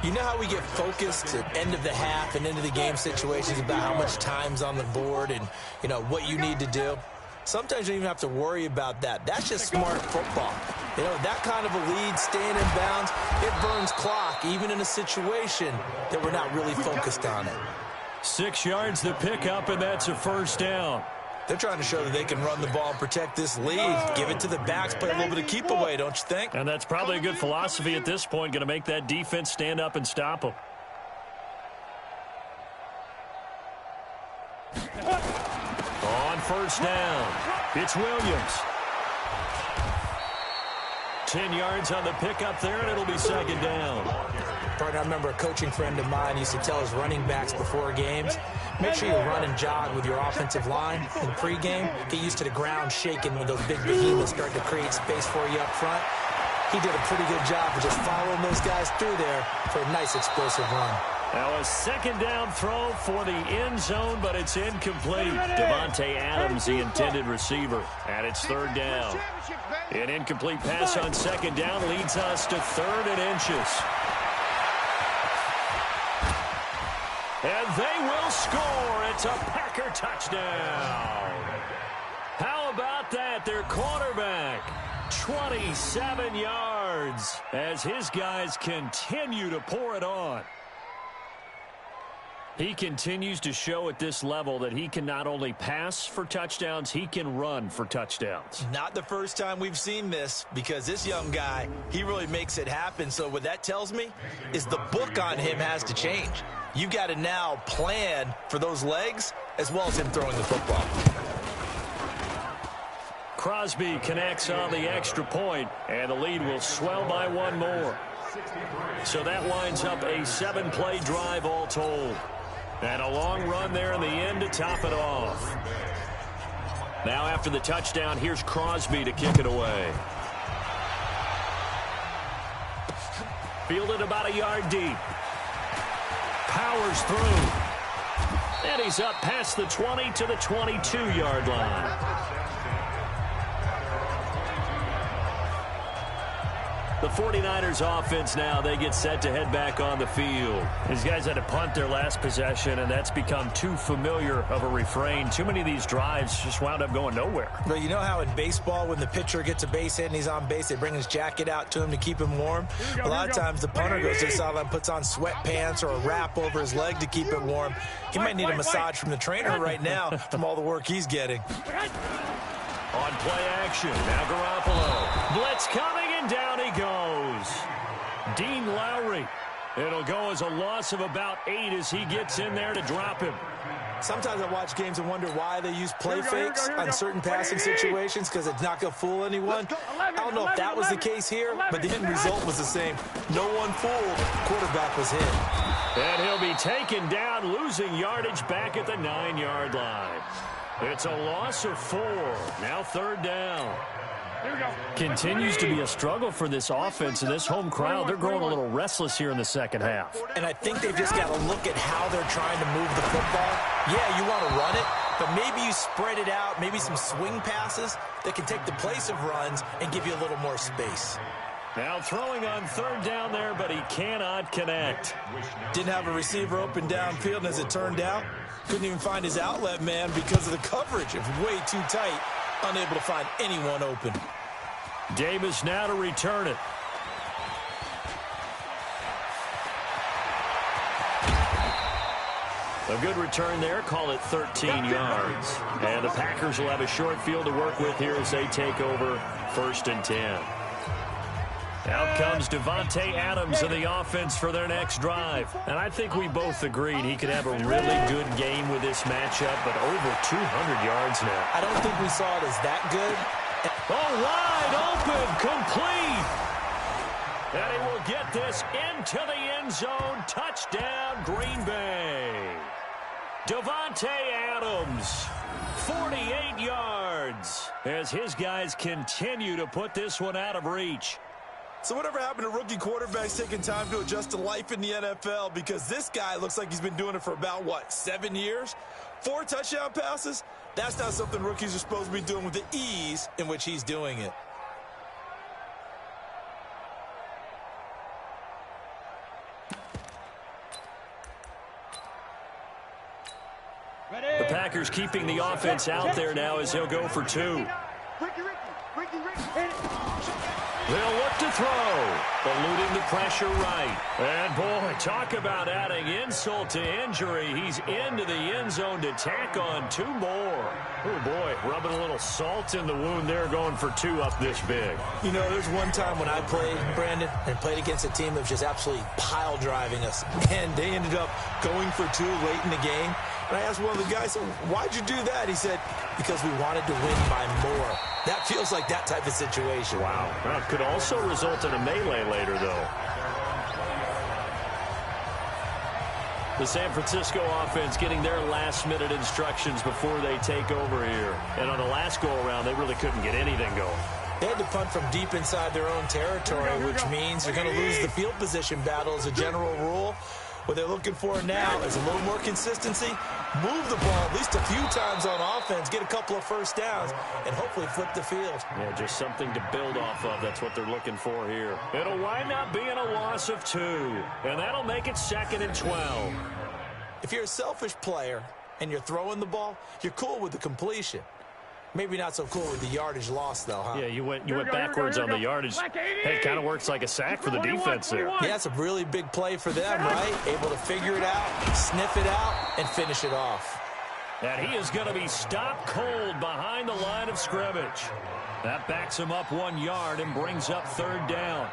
You know how we get focused at end of the half and into the game situations about how much time's on the board and, you know, what you need to do? Sometimes you don't even have to worry about that. That's just smart football. You know, that kind of a lead, staying in bounds, it burns clock, even in a situation that we're not really focused on it. 6 yards the pickup, and that's a first down. They're trying to show that they can run the ball and protect this lead. Give it to the backs, play a little bit of keep away, don't you think? And that's probably a good philosophy at this point, going to make that defense stand up and stop them. On first down, it's Williams. 10 yards on the pickup there, and it'll be 2nd down. Partner, I remember a coaching friend of mine used to tell his running backs before games, make sure you run and jog with your offensive line in pregame. Get used to the ground shaking when those big behemoths start to create space for you up front. He did a pretty good job of just following those guys through there for a nice explosive run. Now a 2nd down throw for the end zone, but it's incomplete. Devontae Adams, the intended receiver, and it's 3rd down. An incomplete pass on 2nd down leads us to 3rd and inches. And they will score. It's a Packer touchdown. How about that? Their quarterback, 27 yards, as his guys continue to pour it on. He continues to show at this level that he can not only pass for touchdowns, he can run for touchdowns. Not the first time we've seen this, because this young guy, he really makes it happen. So what that tells me is the book on him has to change. You've got to now plan for those legs as well as him throwing the football. Crosby connects on the extra point, and the lead will swell by one more. So that winds up a 7-play drive all told. And a long run there in the end to top it off. Now after the touchdown, here's Crosby to kick it away. Fielded about a yard deep. Powers through. And he's up past the 20 to the 22-yard line. The 49ers offense now, they get set to head back on the field. These guys had to punt their last possession, and that's become too familiar of a refrain. Too many of these drives just wound up going nowhere. But you know how in baseball, when the pitcher gets a base hit and he's on base, they bring his jacket out to him to keep him warm? A lot of times the punter goes to the sideline, puts on sweatpants or a wrap over his leg to keep it warm. He might need a massage from the trainer right now from all the work he's getting. On play action, now Garoppolo. Blitz coming, and down he goes. Dean Lowry. It'll go as a loss of about 8 as he gets in there to drop him. Sometimes I watch games and wonder why they use play fakes on certain passing situations, because it's not going to fool anyone. I don't know if that was the case here, but the end result was the same. No one fooled. Quarterback was hit. And he'll be taken down, losing yardage back at the 9-yard line. It's a loss of 4. Now 3rd down. Continues to be a struggle for this offense and this home crowd. They're growing a little restless here in the second half. And I think they've just got to look at how they're trying to move the football. Yeah, you want to run it, but maybe you spread it out, maybe some swing passes that can take the place of runs and give you a little more space. Now throwing on 3rd down there, but he cannot connect. Didn't have a receiver open downfield, and as it turned out, couldn't even find his outlet man because of the coverage. It was way too tight, unable to find anyone open. Davis now to return it. A good return there, call it 13 yards. And the Packers will have a short field to work with here as they take over 1st and 10. Out comes Davante Adams in the offense for their next drive. And I think we both agreed he could have a really good game with this matchup, but over 200 yards now. I don't think we saw it as that good. Oh, wide open, complete. And he will get this into the end zone. Touchdown, Green Bay. Davante Adams, 48 yards, as his guys continue to put this one out of reach. So whatever happened to rookie quarterbacks taking time to adjust to life in the NFL? Because this guy looks like he's been doing it for about, 7 years? 4 touchdown passes? That's not something rookies are supposed to be doing with the ease in which he's doing it. The Packers keeping the offense out there now as he'll go for 2. They'll look to throw, eluding the pressure right. And, boy, talk about adding insult to injury. He's into the end zone to tack on 2 more. Oh, boy, rubbing a little salt in the wound there, going for 2 up this big. You know, there's one time when I played, Brandon, and played against a team that was just absolutely pile driving us. And they ended up going for 2 late in the game. And I asked one of the guys, why'd you do that? He said, because we wanted to win by more. That feels like that type of situation. Wow. Well, it could also result in a melee later, though. The San Francisco offense getting their last-minute instructions before they take over here. And on the last go-around, they really couldn't get anything going. They had to punt from deep inside their own territory, which means they're going to lose the field position battle as a general rule. What they're looking for now is a little more consistency, move the ball at least a few times on offense, get a couple of first downs, and hopefully flip the field. Yeah, just something to build off of. That's what they're looking for here. It'll wind up being a loss of 2, and that'll make it 2nd and 12. If you're a selfish player and you're throwing the ball, you're cool with the completion. Maybe not so cool with the yardage loss, though, huh? Yeah, you went backwards on the yardage. Hey, it kind of works like a sack for the defense there. Yeah, it's a really big play for them, right? Able to figure it out, sniff it out, and finish it off. And he is going to be stopped cold behind the line of scrimmage. That backs him up 1 yard and brings up 3rd down.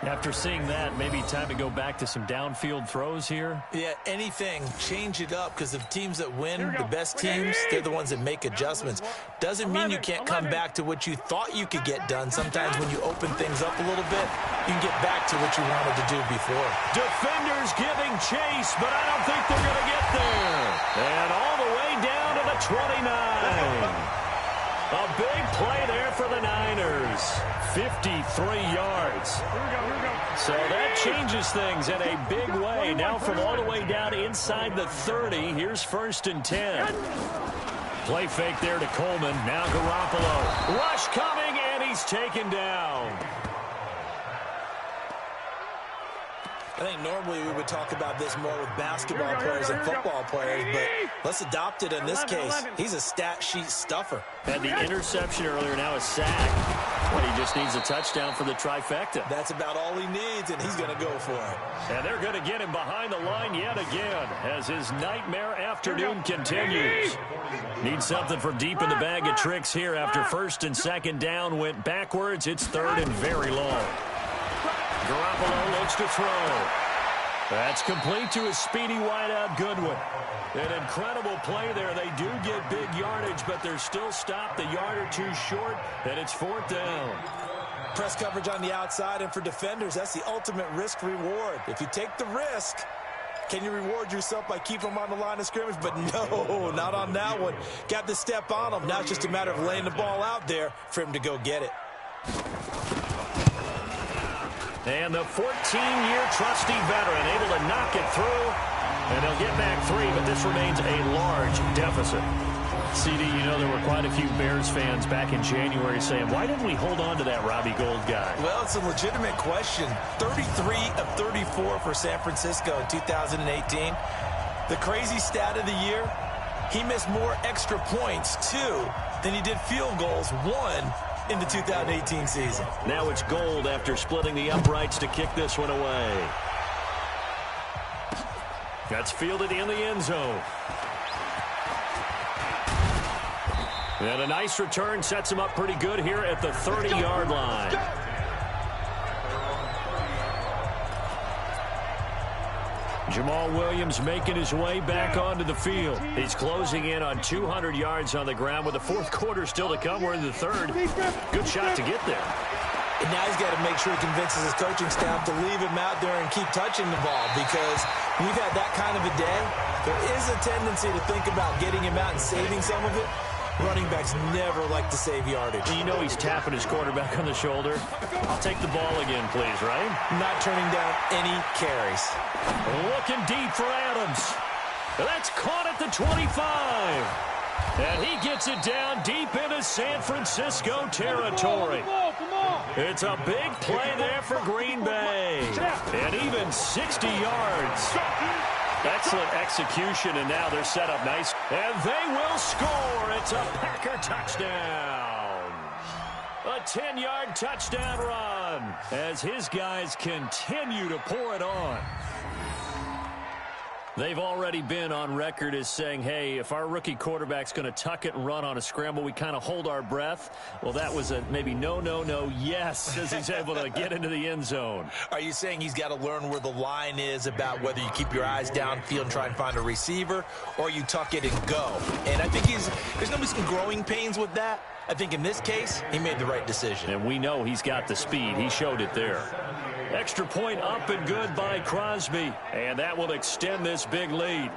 After seeing that, maybe time to go back to some downfield throws here. Yeah, anything. Change it up, because the teams that win, the best teams, they're the ones that make adjustments. Doesn't mean you can't come back to what you thought you could get done. Sometimes when you open things up a little bit, you can get back to what you wanted to do before. Defenders giving chase, but I don't think they're going to get there. And all the way down to the 29. A big play there for the Niners. 53 yards. So that changes things in a big way. Now from all the way down inside the 30, here's 1st and 10. Play fake there to Coleman. Now Garoppolo. Rush coming, and he's taken down. I think normally we would talk about this more with basketball players and football players, but let's adopt it in this case. He's a stat sheet stuffer. Had the interception earlier, now a sack. Well, he just needs a touchdown for the trifecta. That's about all he needs, and he's going to go for it. And they're going to get him behind the line yet again as his nightmare afternoon continues. Needs something from deep in the bag of tricks here after 1st and 2nd down went backwards. It's 3rd and very long. Garoppolo looks to throw. That's complete to his speedy wideout Goodwin. An incredible play there. They do get big yardage, but they're still stopped a yard or two short, and it's 4th down. Press coverage on the outside, and for defenders, that's the ultimate risk-reward. If you take the risk, can you reward yourself by keeping them on the line of scrimmage? But no, not on that one. Got to step on them. Now it's just a matter of laying the ball out there for him to go get it. And the 14-year trusty veteran able to knock it through. And they'll get back 3, but this remains a large deficit. CD, you know there were quite a few Bears fans back in January saying, why didn't we hold on to that Robbie Gould guy? Well, it's a legitimate question. 33 of 34 for San Francisco in 2018. The crazy stat of the year, he missed more extra points, 2, than he did field goals, 1, in the 2018 season. Now it's Gould after splitting the uprights to kick this one away. That's fielded in the end zone. And a nice return sets him up pretty good here at the 30-yard line. Jamal Williams making his way back onto the field. He's closing in on 200 yards on the ground with the 4th quarter still to come. We're in the 3rd. Good shot to get there. And now he's got to make sure he convinces his coaching staff to leave him out there and keep touching the ball, because when you've had that kind of a day, there is a tendency to think about getting him out and saving some of it. Running backs never like to save yardage. You know he's tapping his quarterback on the shoulder. I'll take the ball again, please, right? Not turning down any carries. Looking deep for Adams. That's caught at the 25. And he gets it down deep into San Francisco territory. It's a big play there for Green Bay. And even 60 yards. Excellent execution, and now they're set up nice. And they will score. It's a Packer touchdown. A 10-yard touchdown run as his guys continue to pour it on. They've already been on record as saying, hey, if our rookie quarterback's going to tuck it and run on a scramble, we kind of hold our breath. Well, that was a maybe no, yes, as he's able to get into the end zone. Are you saying he's got to learn where the line is about whether you keep your eyes downfield and try and find a receiver, or you tuck it and go? And I think there's going to be some growing pains with that. I think in this case, he made the right decision. And we know he's got the speed. He showed it there. Extra point up and good by Crosby. And that will extend this big lead.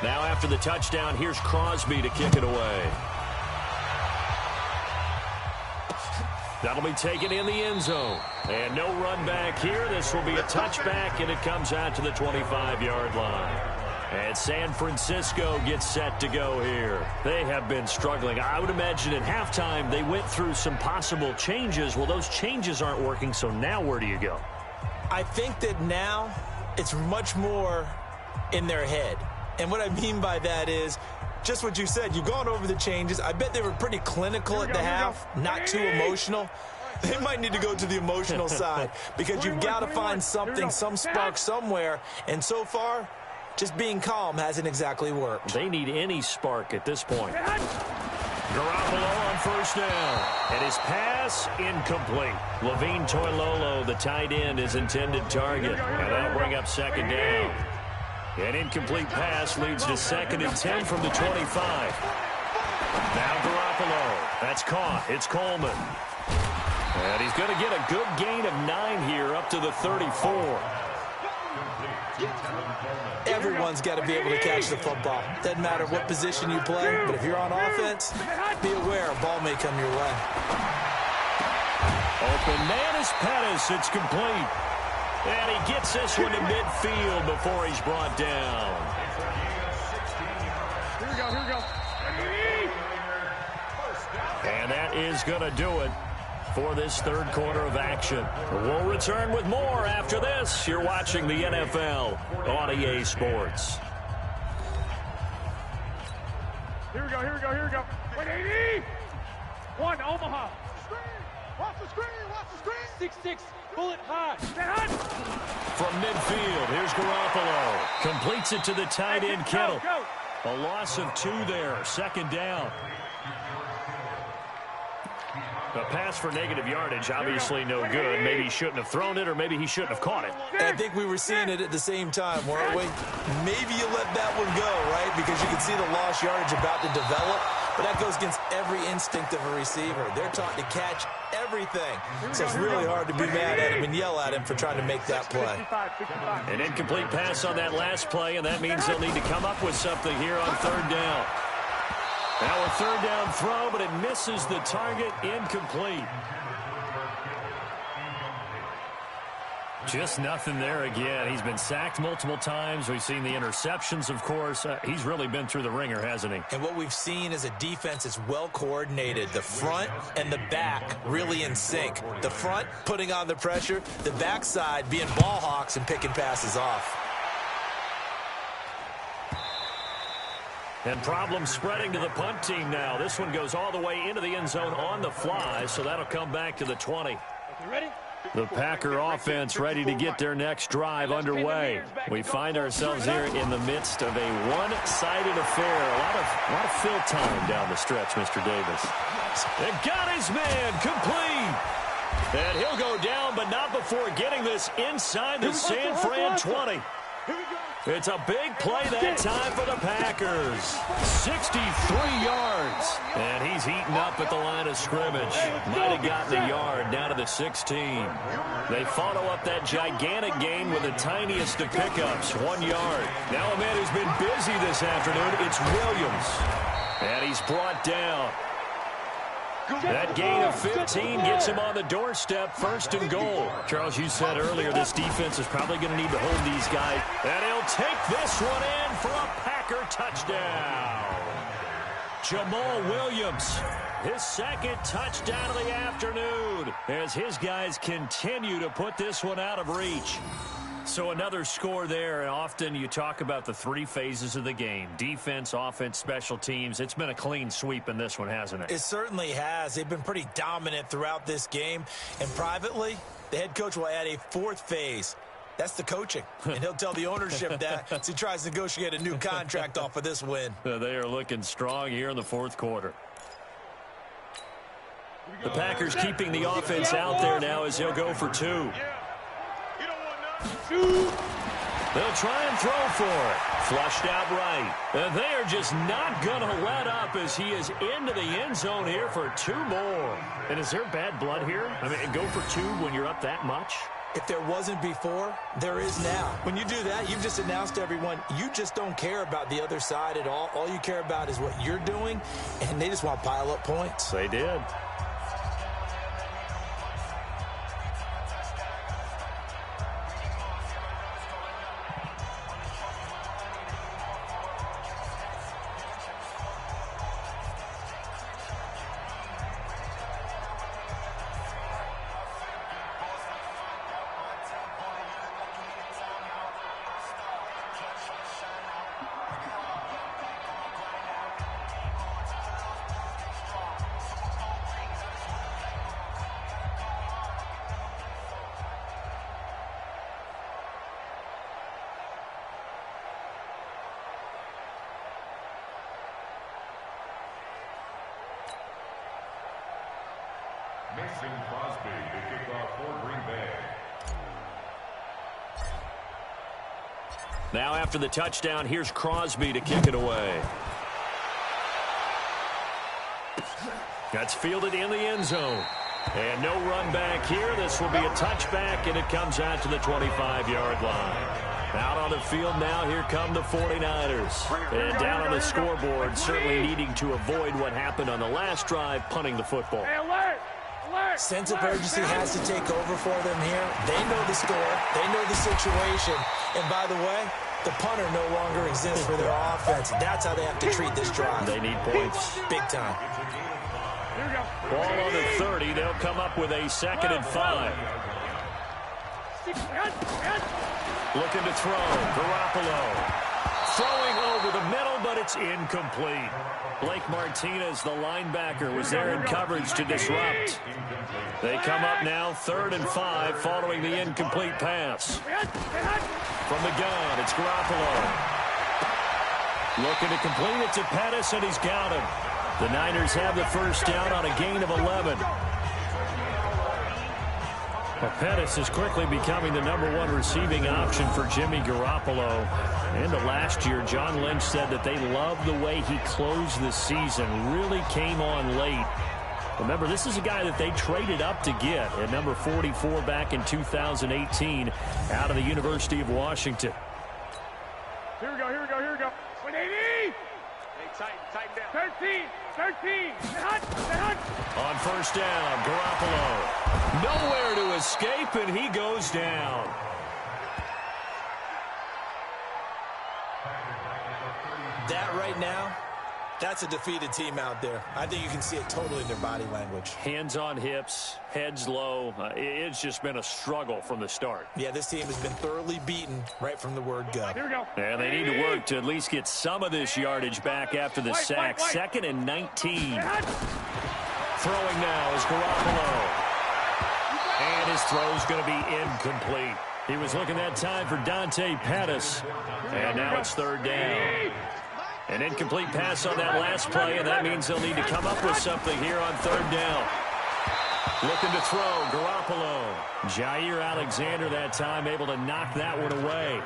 Now after the touchdown, here's Crosby to kick it away. That'll be taken in the end zone. And no run back here. This will be a touchback, and it comes out to the 25-yard line. And San Francisco gets set to go here. They have been struggling. I would imagine at halftime they went through some possible changes. Well, those changes aren't working, so now where do you go? I think that now it's much more in their head. And what I mean by that is just what you said. You've gone over the changes. I bet they were pretty clinical at the half, not too emotional. They might need to go to the emotional side because you've got to find something, some spark somewhere. And so far, just being calm hasn't exactly worked. They need any spark at this point. Garoppolo on first down. And his pass incomplete. Levine Toilolo, the tight end, his intended target. And that'll bring up second down. An incomplete pass leads to 2nd and 10 from the 25. Now Garoppolo. That's caught. It's Coleman. And he's going to get a good gain of 9 here up to the 34. Everyone's got to be able to catch the football. Doesn't matter what position you play, but if you're on offense, be aware a ball may come your way. Open man is Pettis. It's complete. And he gets this one to midfield before he's brought down. Here we go, here we go. And that is going to do it for this third quarter of action. We'll return with more after this. You're watching the NFL on EA Sports. Here we go, here we go, here we go. 180. 1, Omaha. Watch the screen, watch the screen. 6-6, bullet high. Stay hot. From midfield, here's Garoppolo. Completes it to the tight end, Kittle. A loss of 2 there, 2nd down. A pass for negative yardage, obviously no good. Maybe he shouldn't have thrown it, or maybe he shouldn't have caught it. I think we were seeing it at the same time, weren't we? Maybe you let that one go, right? Because you can see the lost yardage about to develop. But that goes against every instinct of a receiver. They're taught to catch everything. So it's really hard to be mad at him and yell at him for trying to make that play. An incomplete pass on that last play, and that means they'll need to come up with something here on 3rd down. Now a 3rd down throw, but it misses the target, incomplete. Just nothing there again. He's been sacked multiple times. We've seen the interceptions, of course. He's really been through the ringer, hasn't he? And what we've seen is a defense that's well coordinated. The front and the back really in sync. The front putting on the pressure, the backside being ball hawks and picking passes off. And problems spreading to the punt team now. This one goes all the way into the end zone on the fly, so that'll come back to the 20. You ready? The Packer offense ready to get their next drive underway. We find ourselves here in the midst of a one-sided affair. A lot of fill time down the stretch, Mr. Davis. They got his man complete. And he'll go down, but not before getting this inside the San Fran 20. It's a big play that time for the Packers. 63 yards. And he's heating up at the line of scrimmage. Might have gotten a yard down to the 16. They follow up that gigantic gain with the tiniest of pickups, 1 yard. Now a man who's been busy this afternoon, it's Williams. And he's brought down. That gain of 15 gets him on the doorstep, 1st and goal. Charles, you said earlier this defense is probably going to need to hold these guys. And he'll take this one in for a Packer touchdown. Jamal Williams, his 2nd touchdown of the afternoon, as his guys continue to put this one out of reach. So another score there, and often you talk about the 3 phases of the game. Defense, offense, special teams. It's been a clean sweep in this one, hasn't it? It certainly has. They've been pretty dominant throughout this game. And privately, the head coach will add a 4th phase. That's the coaching. And he'll tell the ownership that as he tries to negotiate a new contract off of this win. They are looking strong here in the 4th quarter. The Packers keeping the offense out there now as he'll go for 2. They'll try and throw for it. Flushed out right. And they are just not going to let up as he is into the end zone here for 2 more. And is there bad blood here? I mean, go for 2 when you're up that much? If there wasn't before, there is now. When you do that, you've just announced to everyone, you just don't care about the other side at all. All you care about is what you're doing, and they just want to pile up points. They did. Crosby to kick off for Green Bay. Now after the touchdown, here's Crosby to kick it away. That's fielded in the end zone. And no run back here. This will be a touchback, and it comes out to the 25-yard line. Out on the field now, here come the 49ers. And down on the scoreboard, certainly needing to avoid what happened on the last drive, punting the football. Sense of urgency has to take over for them here. They know the score. They know the situation. And by the way, the punter no longer exists for their offense. That's how they have to treat this drive. They need points. Big time. Ball on the 30. They'll come up with a 2nd and 5. Looking to throw. Garoppolo. Throwing over the middle, but it's incomplete. Blake Martinez, the linebacker, was there in coverage to disrupt. They come up now 3rd and 5 following the incomplete pass. From the gun, it's Garoppolo. Looking to complete it to Pettis, and he's got him. The Niners have the first down on a gain of 11. Well, Pettis is quickly becoming the #1 receiving option for Jimmy Garoppolo. And last year, John Lynch said that they loved the way he closed the season, really came on late. Remember, this is a guy that they traded up to get at number 44 back in 2018 out of the University of Washington. Here we go, here we go, here we go. 180! Tighten down. 13! On first down, Garoppolo. Nowhere to escape, and he goes down. That right now, that's a defeated team out there. I think you can see it totally in their body language. Hands on hips, heads low. It's just been a struggle from the start. Yeah, this team has been thoroughly beaten right from the word go. Here we go. And they need to work to at least get some of this yardage back after the sack. 2nd and 19. Throwing now is Garoppolo. And his throw's going to be incomplete. He was looking that time for Dante Pettis. And now it's 3rd down. An incomplete pass on that last play, and that means they'll need to come up with something here on 3rd down. Looking to throw, Garoppolo. Jair Alexander that time able to knock that one away.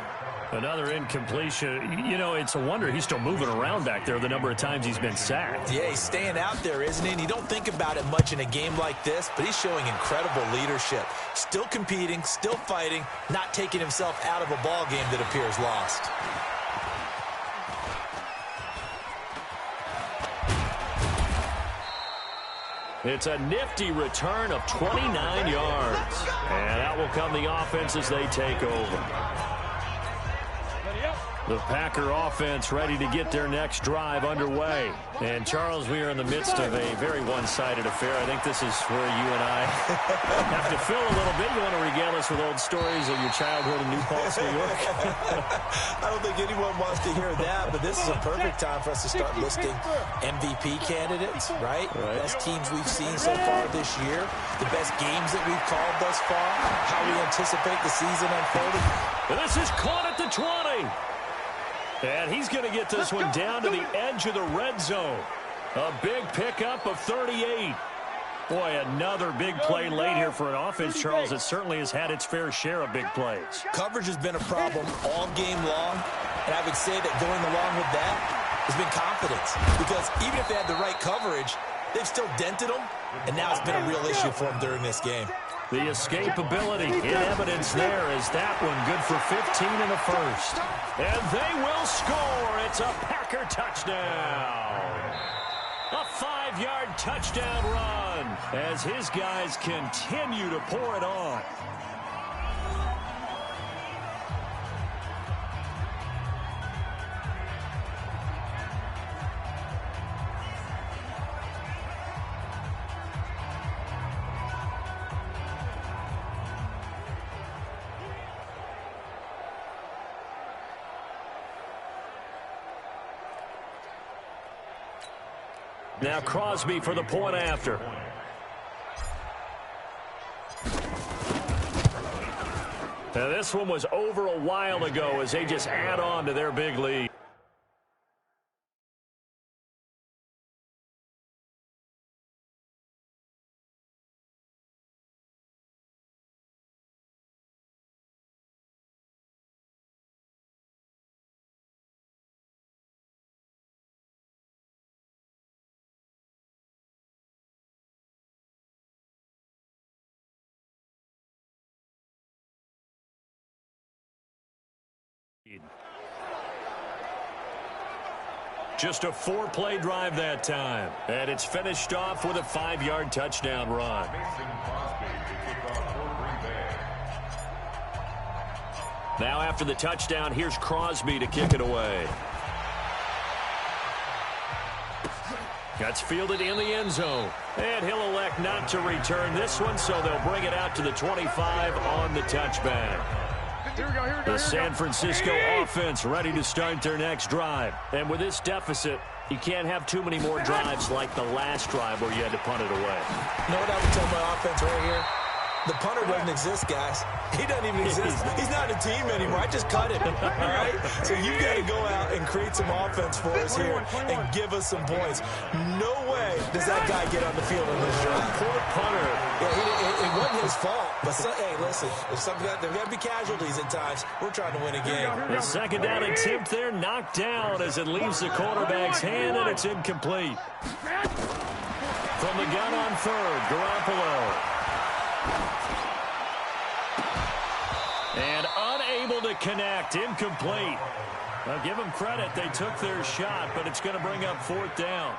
Another incompletion. You know, it's a wonder he's still moving around back there the number of times he's been sacked. Yeah, he's staying out there, isn't he? And you don't think about it much in a game like this, but he's showing incredible leadership. Still competing, still fighting, not taking himself out of a ball game that appears lost. It's a nifty return of 29 yards. And that will come the offense as they take over. The Packer offense ready to get their next drive underway. And, Charles, we are in the midst of a very one-sided affair. I think this is where you and I have to fill a little bit. You want to regale us with old stories of your childhood in New Paltz, New York? I don't think anyone wants to hear that, but this is a perfect time for us to start listing MVP candidates, right? Best teams we've seen so far this year, the best games that we've called thus far, how we anticipate the season unfolding. And this is caught at the 20. And he's going to get this one down to the edge of the red zone. A big pickup of 38. Boy, another big play late here for an offense, Charles, that certainly has had its fair share of big plays. Coverage has been a problem all game long, and I would say that going along with that has been confidence. Because even if they had the right coverage, they've still dented them, and now it's been a real issue for them during this game. The escapability in evidence there is that one good for 15 in the first. And they will score. It's a Packer touchdown. A 5-yard touchdown run as his guys continue to pour it on. Now Crosby for the point after. Now this one was over a while ago as they just add on to their big lead. Just a 4-play drive that time. And it's finished off with a 5-yard touchdown run. Now after the touchdown, here's Crosby to kick it away. That's fielded in the end zone. And he'll elect not to return this one, so they'll bring it out to the 25 on the touchback. The San Francisco offense ready to start their next drive. And with this deficit, you can't have too many more drives like the last drive where you had to punt it away. You know what I would tell my offense right here? The punter doesn't exist, guys. He doesn't even exist. He's not a team anymore. I just cut him, all right? So you've got to go out and create some offense for us here and give us some points. No way does that guy get on the field on this drive. Poor punter. Yeah, it wasn't his fault. But, hey, listen, there's got to be casualties at times. We're trying to win a game. The second down attempt there knocked down as it leaves the quarterback's hand, and it's incomplete. From the gun on third, Garoppolo. And unable to connect, incomplete. I'll give them credit. They took their shot, but it's going to bring up 4th down.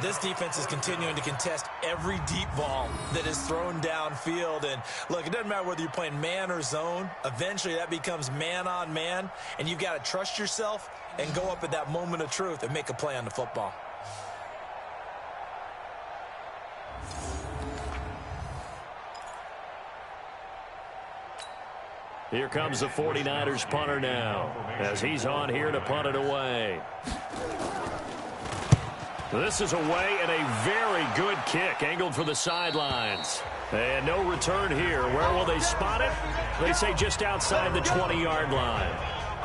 This defense is continuing to contest every deep ball that is thrown downfield. And, look, it doesn't matter whether you're playing man or zone. Eventually, that becomes man-on-man, and you've got to trust yourself and go up at that moment of truth and make a play on the football. Here comes the 49ers punter now as he's on here to punt it away. This is away and a very good kick angled for the sidelines. And no return here. Where will they spot it? They say just outside the 20-yard line.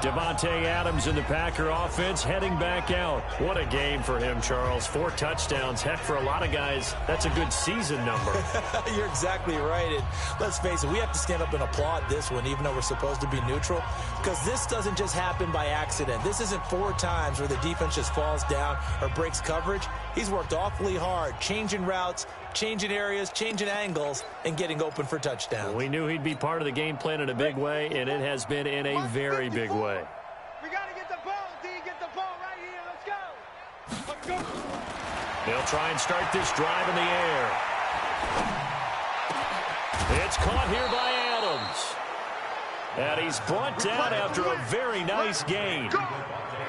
Devontae Adams in the Packer offense heading back out. What a game for him, Charles. 4 touchdowns. Heck, for a lot of guys, that's a good season number. You're exactly right. And let's face it, we have to stand up and applaud this one, even though we're supposed to be neutral, because this doesn't just happen by accident. This isn't 4 times where the defense just falls down or breaks coverage. He's worked awfully hard, changing routes, changing areas, changing angles, and getting open for touchdowns. We knew he'd be part of the game plan in a big way, and it has been in a very big way. We got to get the ball, D. Get the ball right here. Let's go. Let's go. They'll try and start this drive in the air. It's caught here by Adams. And he's brought down after a very nice gain.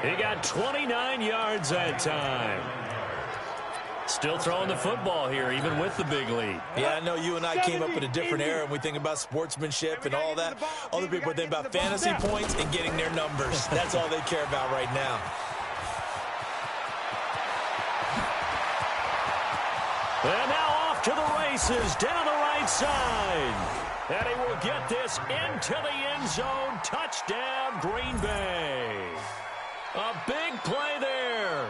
He got 29 yards that time. Still throwing the football here, even with the big lead. Yeah, I know you and I came up in a different era, and we think about sportsmanship and all that. Other people think about fantasy points and getting their numbers. That's all they care about right now. And now off to the races, down the right side. And he will get this into the end zone. Touchdown, Green Bay. A big play there.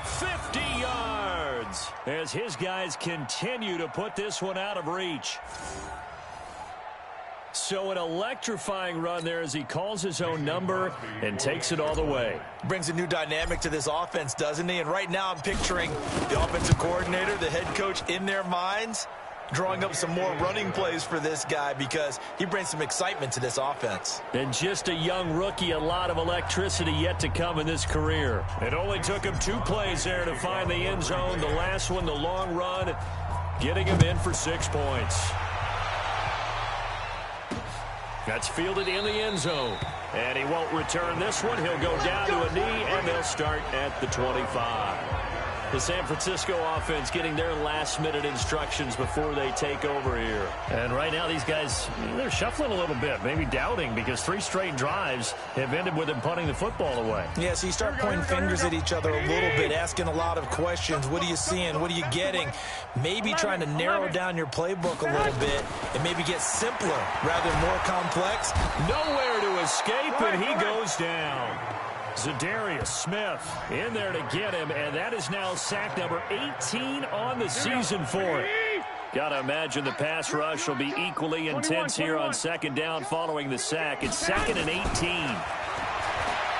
50 yards as his guys continue to put this one out of reach. So an electrifying run there as he calls his own number and takes it all the way. Brings a new dynamic to this offense, doesn't he? And right now I'm picturing the offensive coordinator, the head coach in their minds, drawing up some more running plays for this guy because he brings some excitement to this offense. And just a young rookie, a lot of electricity yet to come in this career. It only took him 2 plays there to find the end zone. The last one, the long run, getting him in for 6 points. That's fielded in the end zone. And he won't return this one. He'll go down to a knee, and they'll start at the 25. The San Francisco offense getting their last-minute instructions before they take over here. And right now, these guys, they're shuffling a little bit, maybe doubting, because 3 straight drives have ended with them punting the football away. Yeah, so you start pointing fingers at each other a little bit, asking a lot of questions. What are you seeing? What are you getting? Maybe trying to narrow down your playbook a little bit and maybe get simpler rather than more complex. Nowhere to escape, and he goes down. Zadarius Smith in there to get him, and that is now sack number 18 on the season for him. Got to imagine the pass rush will be equally intense here on second down following the sack. It's 2nd and 18.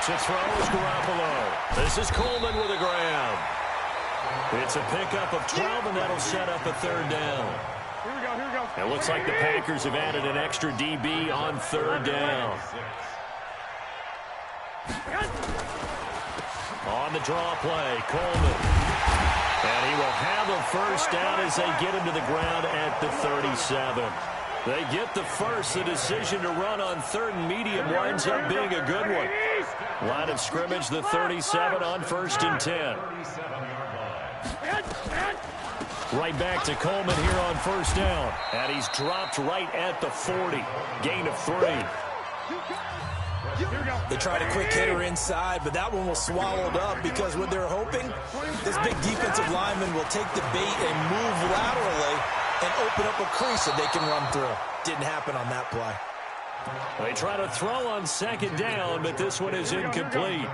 To throw is Garoppolo. This is Coleman with a grab. It's a pickup of 12, and that'll set up a 3rd down. Here we go, here we go. It looks like the Packers have added an extra DB on 3rd down. On the draw play, Coleman. And he will have a first down as they get him to the ground at the 37. They get the first. The decision to run on third and medium winds up being a good one. Line of scrimmage, the 37 on 1st and 10. Right back to Coleman here on 1st down. And he's dropped right at the 40. Gain of 3. They tried a quick hitter inside, but that one was swallowed up because what they're hoping, this big defensive lineman will take the bait and move laterally and open up a crease that they can run through. Didn't happen on that play. They try to throw on 2nd down, but this one is incomplete.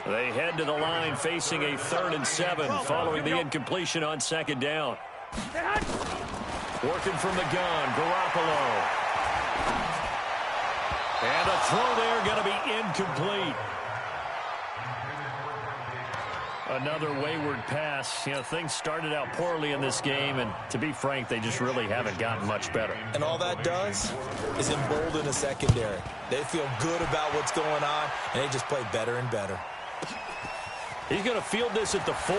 They head to the line facing a 3rd and 7 following the incompletion on 2nd down. Working from the gun, Garoppolo. And a throw there going to be incomplete. Another wayward pass. You know, things started out poorly in this game, and to be frank, they just really haven't gotten much better. And all that does is embolden the secondary. They feel good about what's going on, and they just play better and better. He's going to field this at the 4.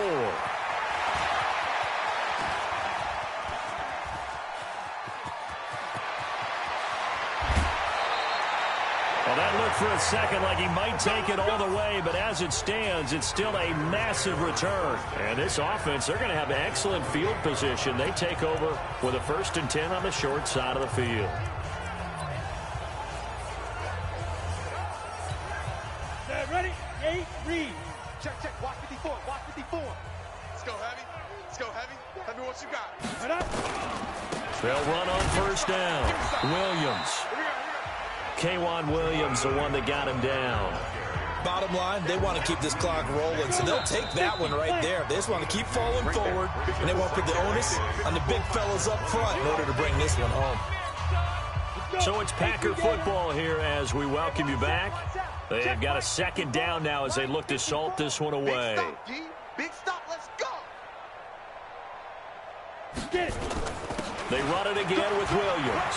Well, that looked for a second like he might take it all the way, but as it stands, it's still a massive return. And this offense, they're going to have excellent field position. They take over with a 1st and 10 on the short side of the field. Ready? 8, read. Check, check. Watch 54. Watch 54. Let's go heavy. Let's go heavy. Tell me what you got. They'll run on 1st down. Williams. K'Wan Williams, the one that got him down. Bottom line, they want to keep this clock rolling, so they'll take that one right there. They just want to keep falling forward, and they want to put the onus on the big fellas up front in order to bring this one home. So it's Packer football here as we welcome you back. They've got a 2nd down now as they look to salt this one away. Big stop, D. Big stop. Let's go. Get it. They run it again with Williams.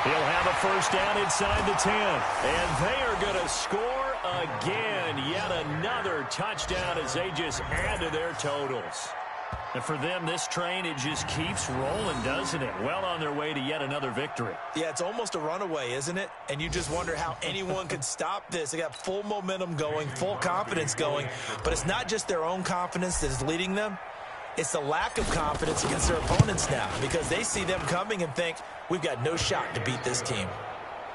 He'll have a 1st down inside the 10. And they are going to score again. Yet another touchdown as they just add to their totals. And for them, this train, it just keeps rolling, doesn't it? Well on their way to yet another victory. Yeah, it's almost a runaway, isn't it? And you just wonder how anyone could stop this. They got full momentum going, full confidence going. But it's not just their own confidence that is leading them. It's the lack of confidence against their opponents now because they see them coming and think, we've got no shot to beat this team.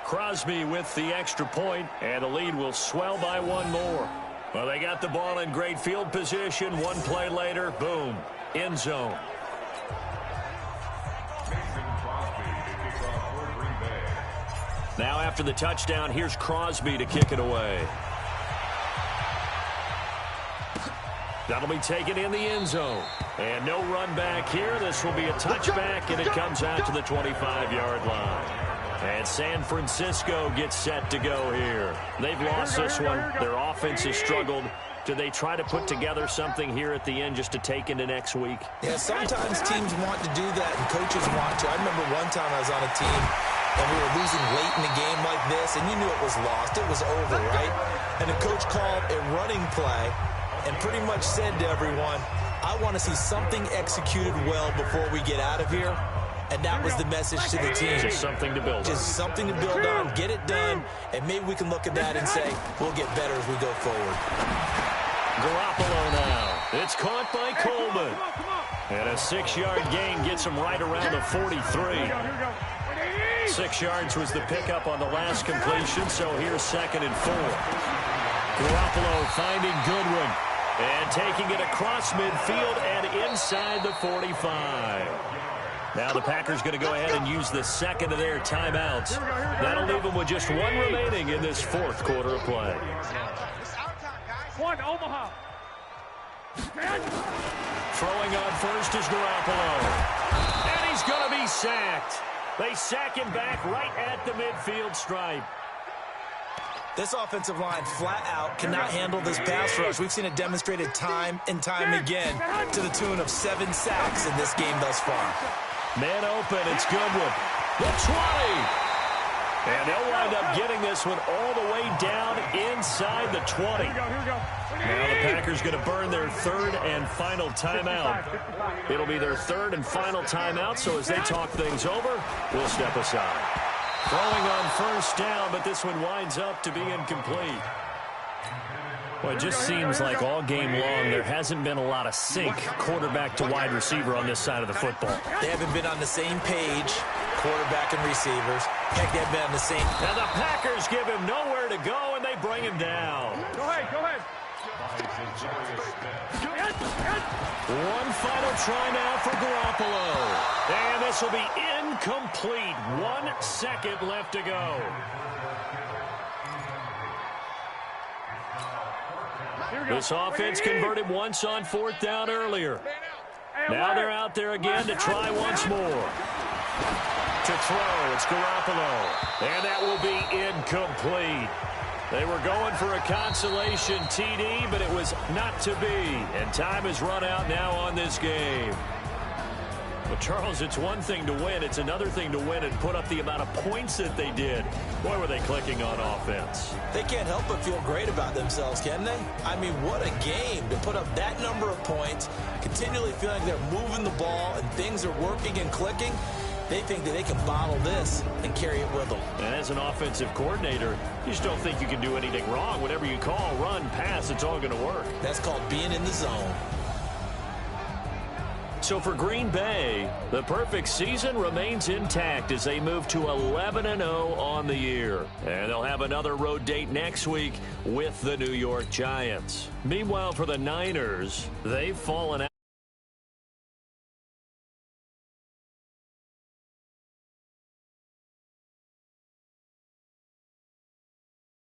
Crosby with the extra point, and the lead will swell by 1 more. Well, they got the ball in great field position. 1 play later, boom, end zone. Now after the touchdown, here's Crosby to kick it away. That'll be taken in the end zone. And no run back here. This will be a touchback, and it comes out to the 25-yard line. And San Francisco gets set to go here. They've lost this one. Their offense has struggled. Do they try to put together something here at the end just to take into next week? Yeah, sometimes teams want to do that, and coaches want to. I remember one time I was on a team, and we were losing late in a game like this, and you knew it was lost. It was over, right? And the coach called a running play and pretty much said to everyone, I want to see something executed well before we get out of here. And that was the message to the team. Just something to build on. Just something to build on, get it done, and maybe we can look at that and say, we'll get better as we go forward. Garoppolo now. It's caught by Coleman. And a 6-yard gain gets him right around the 43. 6 yards was the pickup on the last completion, so here's 2nd and 4. Garoppolo finding Goodwin. And taking it across midfield and inside the 45. Now the Packers going to go ahead and use the 2nd of their timeouts. That'll leave them with just 1 remaining in this 4th quarter of play. 1, Omaha. Throwing on first is Garoppolo. And he's going to be sacked. They sack him back right at the midfield stripe. This offensive line flat out cannot handle this pass rush. We've seen it demonstrated time and time again to the tune of 7 sacks in this game thus far. Man open, it's Goodwin. The 20. And they'll wind up getting this one all the way down inside the 20. Here we go. Now the Packers going to burn their third and final timeout. It'll be their third and final timeout, so as they talk things over, we'll step aside. Throwing on first down, but this one winds up to be incomplete. Well, it just seems like all game long there hasn't been a lot of sync quarterback to wide receiver on this side of the football. They haven't been on the same page, quarterback and receivers. Heck, they've been on the same. And the Packers give him nowhere to go, and they bring him down. Go ahead. One final try now for Garoppolo. And this will be incomplete. 1 second left to go. This offense converted once on fourth down earlier. Now they're out there again to try once more. To throw, it's Garoppolo. And that will be incomplete. They were going for a consolation TD, but it was not to be. And time has run out now on this game. Well, Charles, it's one thing to win. It's another thing to win and put up the amount of points that they did. Boy, were they clicking on offense. They can't help but feel great about themselves, can they? I mean, what a game to put up that number of points, continually feeling like they're moving the ball and things are working and clicking. They think that they can bottle this and carry it with them. And as an offensive coordinator, you just don't think you can do anything wrong. Whatever you call, run, pass, it's all going to work. That's called being in the zone. So for Green Bay, the perfect season remains intact as they move to 11-0 on the year. And they'll have another road date next week with the New York Giants. Meanwhile, for the Niners, they've fallen out.